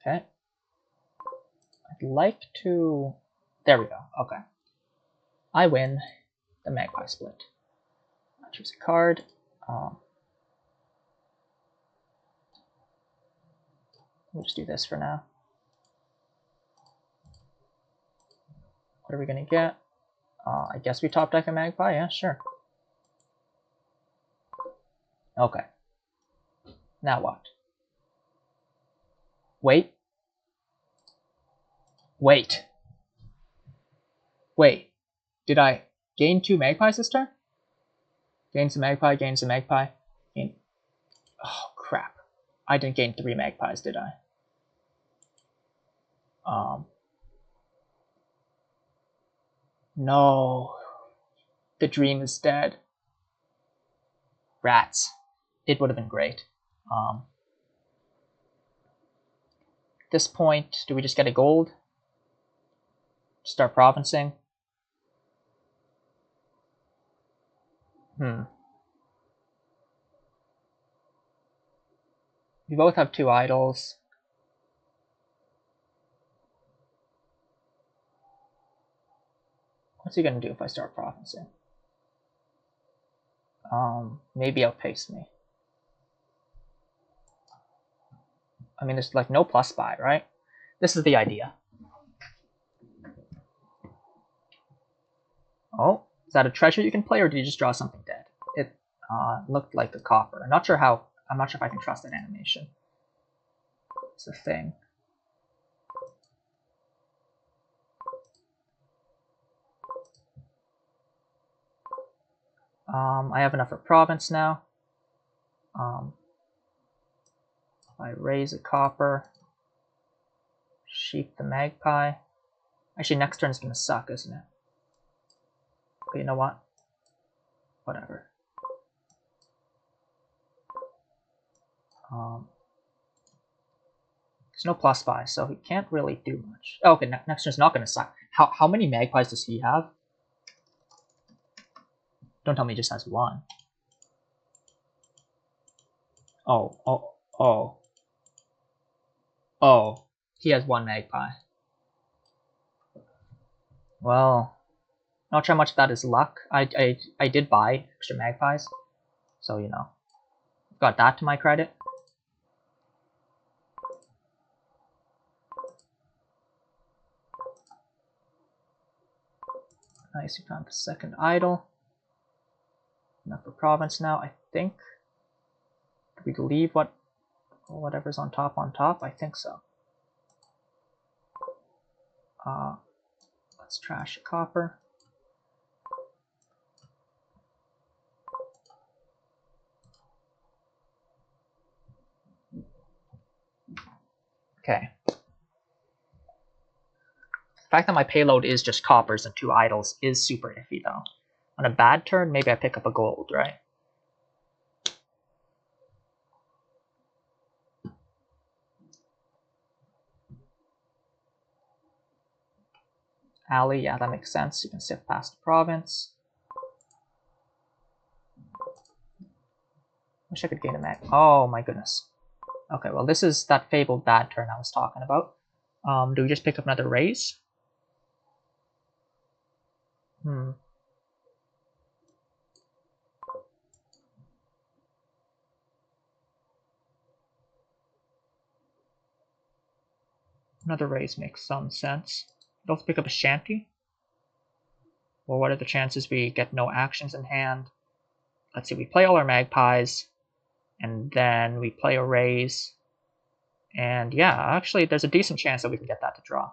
Okay. I'd like to... There we go, okay. I win the Magpie split. I'll choose a card. We'll just do this for now. What are we going to get? I guess we top deck a Magpie, yeah, sure. Okay. Now what? Wait. Wait. Wait. Did I gain 2 Magpies this turn? Gains a Magpie, gains a Magpie. Gain... Oh, crap. I didn't gain 3 Magpies, did I? No. The dream is dead. Rats. It would have been great. At this point, do we just get a gold? Start provincing? We both have 2 idols. What's he gonna do if I start provincing? Maybe outpace me. I mean, there's like no plus buy, right? This is the idea. Oh, is that a treasure you can play, or did you just draw something dead? It looked like the copper. I'm not sure if I can trust that animation. It's a thing. I have enough for province now. I raise a copper, sheep the magpie. Actually, next turn is gonna suck, isn't it? Okay, you know what? Whatever. no plus buy, so he can't really do much. Oh, okay, next turn's not going to suck. How many magpies does he have? Don't tell me he just has one. Oh. He has one magpie. Well, not sure how much of that is luck. I did buy extra magpies, so you know, got that to my credit. Nice, we found the second idol. Enough for province now, I think. Did we leave whatever's on top? I think so. Let's trash a copper. Okay. The fact that my payload is just coppers and 2 idols is super iffy though. On a bad turn, maybe I pick up a gold, right? Alley, yeah, that makes sense. You can sift past the province. Wish I could gain a mag. Oh my goodness. Okay, well this is that fabled bad turn I was talking about. Do we just pick up another raise? Another raise makes some sense. Let's pick up a shanty. Well, what are the chances we get no actions in hand? Let's see, we play all our magpies, and then we play a raise. And yeah, actually there's a decent chance that we can get that to draw.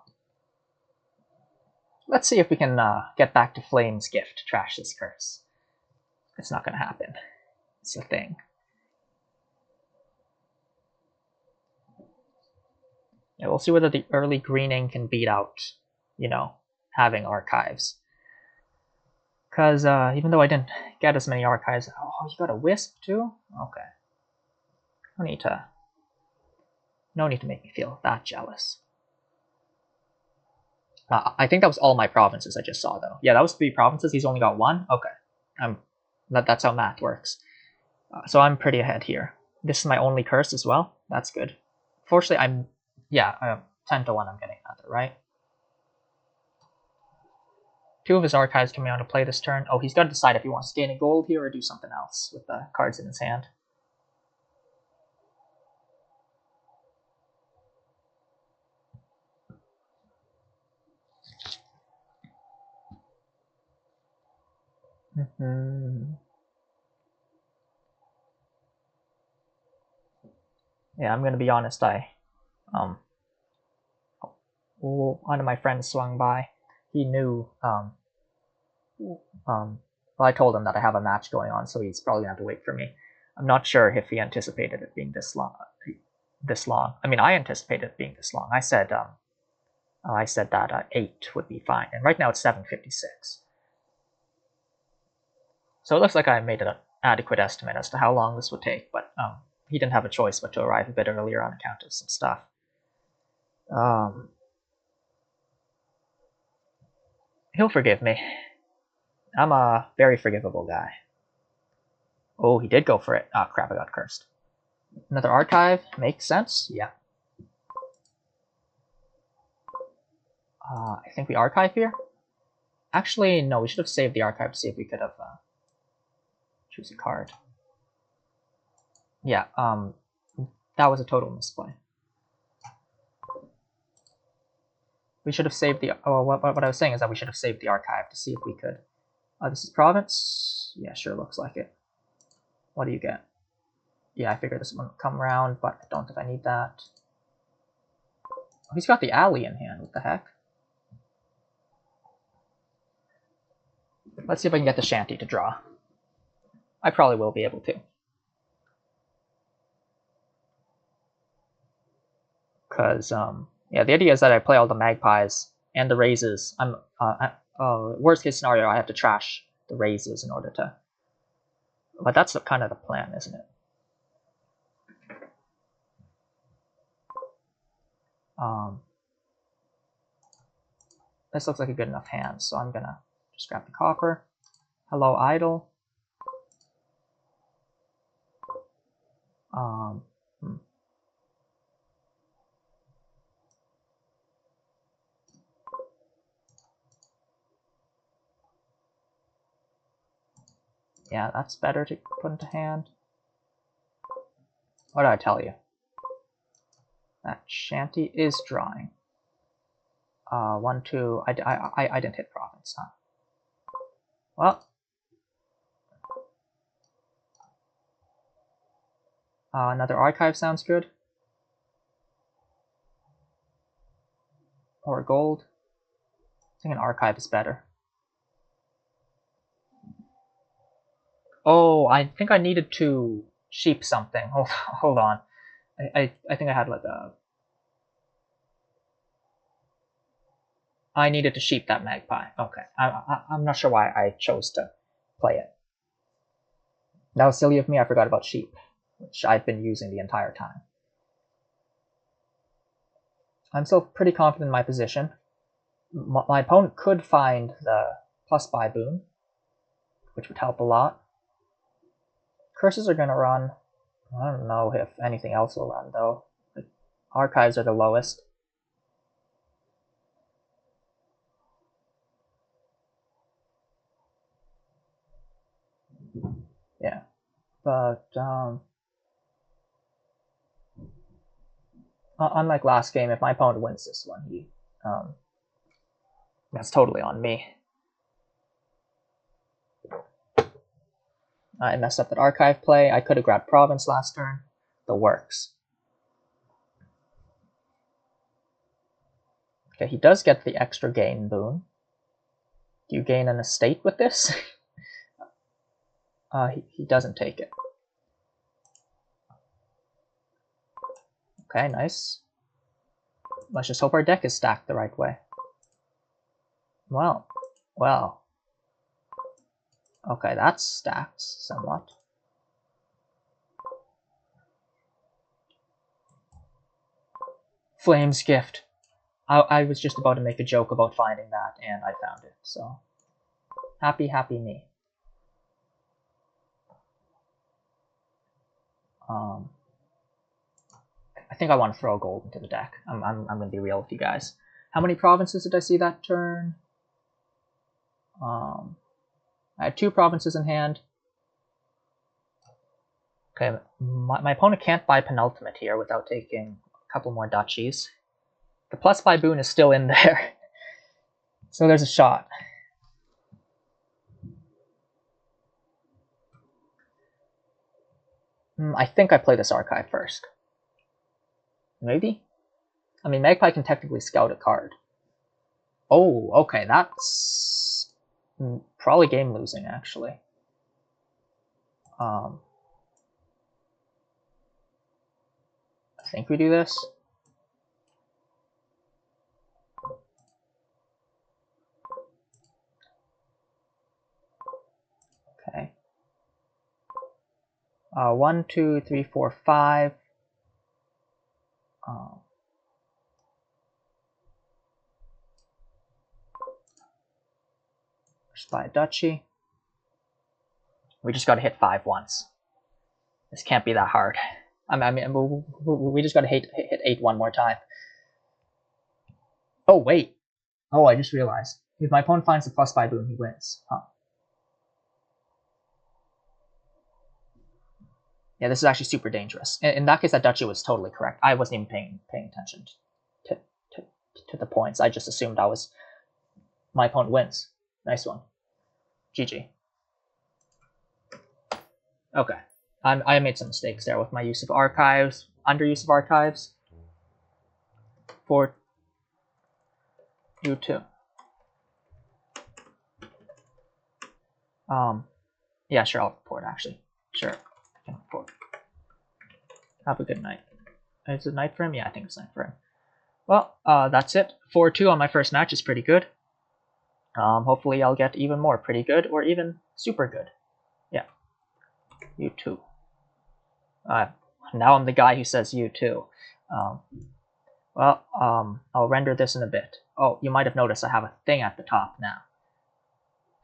Let's see if we can get back to Flame's Gift to trash this curse. It's not going to happen. It's a thing. Yeah, we'll see whether the early greening can beat out, you know, having archives. Because even though I didn't get as many archives... Oh, you got a Wisp too? Okay. No need to make me feel that jealous. I think that was all my provinces I just saw, though. Yeah, that was 3 provinces. He's only got 1? Okay. That's how math works. So I'm pretty ahead here. This is my only curse as well. That's good. Fortunately, 10 to 1 I'm getting another, right? 2 of his archives coming on to play this turn. Oh, he's got to decide if he wants to gain a gold here or do something else with the cards in his hand. Yeah, I'm gonna be honest. One of my friends swung by. He knew. Well, I told him that I have a match going on, so he's probably gonna have to wait for me. I'm not sure if he anticipated it being this long. I mean, I anticipated it being this long. I said that 8 would be fine, and right now it's 7:56. So it looks like I made an adequate estimate as to how long this would take, but he didn't have a choice but to arrive a bit earlier on account of some stuff. He'll forgive me. I'm a very forgivable guy. Oh, he did go for it. Ah, crap, I got cursed. Another archive. Makes sense. Yeah. I think we archive here. Actually, no, we should have saved the archive to see if we could have choose a card. Yeah, that was a total misplay. We should have saved the... Oh, what I was saying is that we should have saved the archive to see if we could. This is province. Yeah, sure, looks like it. What do you get? Yeah, I figured this one would come around, but I don't think I need that. Oh, he's got the alley in hand. What the heck? Let's see if I can get the shanty to draw. I probably will be able to. Because, yeah, the idea is that I play all the magpies and the raises. Worst case scenario, I have to trash the raises in order to... But that's kind of the plan, isn't it? This looks like a good enough hand, so I'm gonna just grab the copper. Hello, idol. Yeah, that's better to put into hand. What did I tell you? That shanty is drawing. 1, 2. I didn't hit province, huh? Well. Another archive sounds good. Or gold. I think an archive is better. Oh, I think I needed to sheep something. Hold on. I think I had like a... I needed to sheep that magpie. Okay. I'm not sure why I chose to play it. That was silly of me. I forgot about sheep, which I've been using the entire time. I'm still pretty confident in my position. My opponent could find the plus buy boon, which would help a lot. Curses are going to run. I don't know if anything else will run, though. The archives are the lowest. Yeah. But, unlike last game, if my opponent wins this one, that's totally on me. I messed up that archive play. I could have grabbed province last turn. The works. Okay, he does get the extra gain boon. Do you gain an estate with this? He doesn't take it. Okay, nice. Let's just hope our deck is stacked the right way. Well. Okay, that's stacked somewhat. Flame's Gift. I was just about to make a joke about finding that, and I found it, so... Happy me. I think I want to throw gold into the deck. I'm gonna be real with you guys. How many provinces did I see that turn? I had 2 provinces in hand. Okay, my opponent can't buy penultimate here without taking a couple more duchies. The plus buy boon is still in there, so there's a shot. I think I play this archive first. Maybe? I mean, Magpie can technically scout a card. Oh, okay, that's probably game losing, actually. I think we do this. Okay. 1, 2, 3, 4, 5. Just buy a duchy. We just got to hit 5 once. This can't be that hard. I mean, we just got to hit 8 one more time. Oh, wait. Oh, I just realized. If my opponent finds the plus buy boon, he wins. Huh. Yeah, this is actually super dangerous. In that case, that duchy was totally correct. I wasn't even paying attention to the points. I just assumed my opponent wins. Nice one. GG. Okay. I made some mistakes there with my use of archives, underuse of archives. For you too. Yeah, sure, I'll report, actually. Sure, I can report. Have a good night. Is it night for him? Yeah, I think it's night for him. Well, that's it. 4-2 on my first match is pretty good. Hopefully I'll get even more pretty good, or even super good. Yeah. You too. Now I'm the guy who says you too. Well, I'll render this in a bit. Oh, you might have noticed I have a thing at the top now.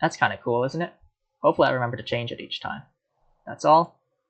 That's kind of cool, isn't it? Hopefully I remember to change it each time. That's all.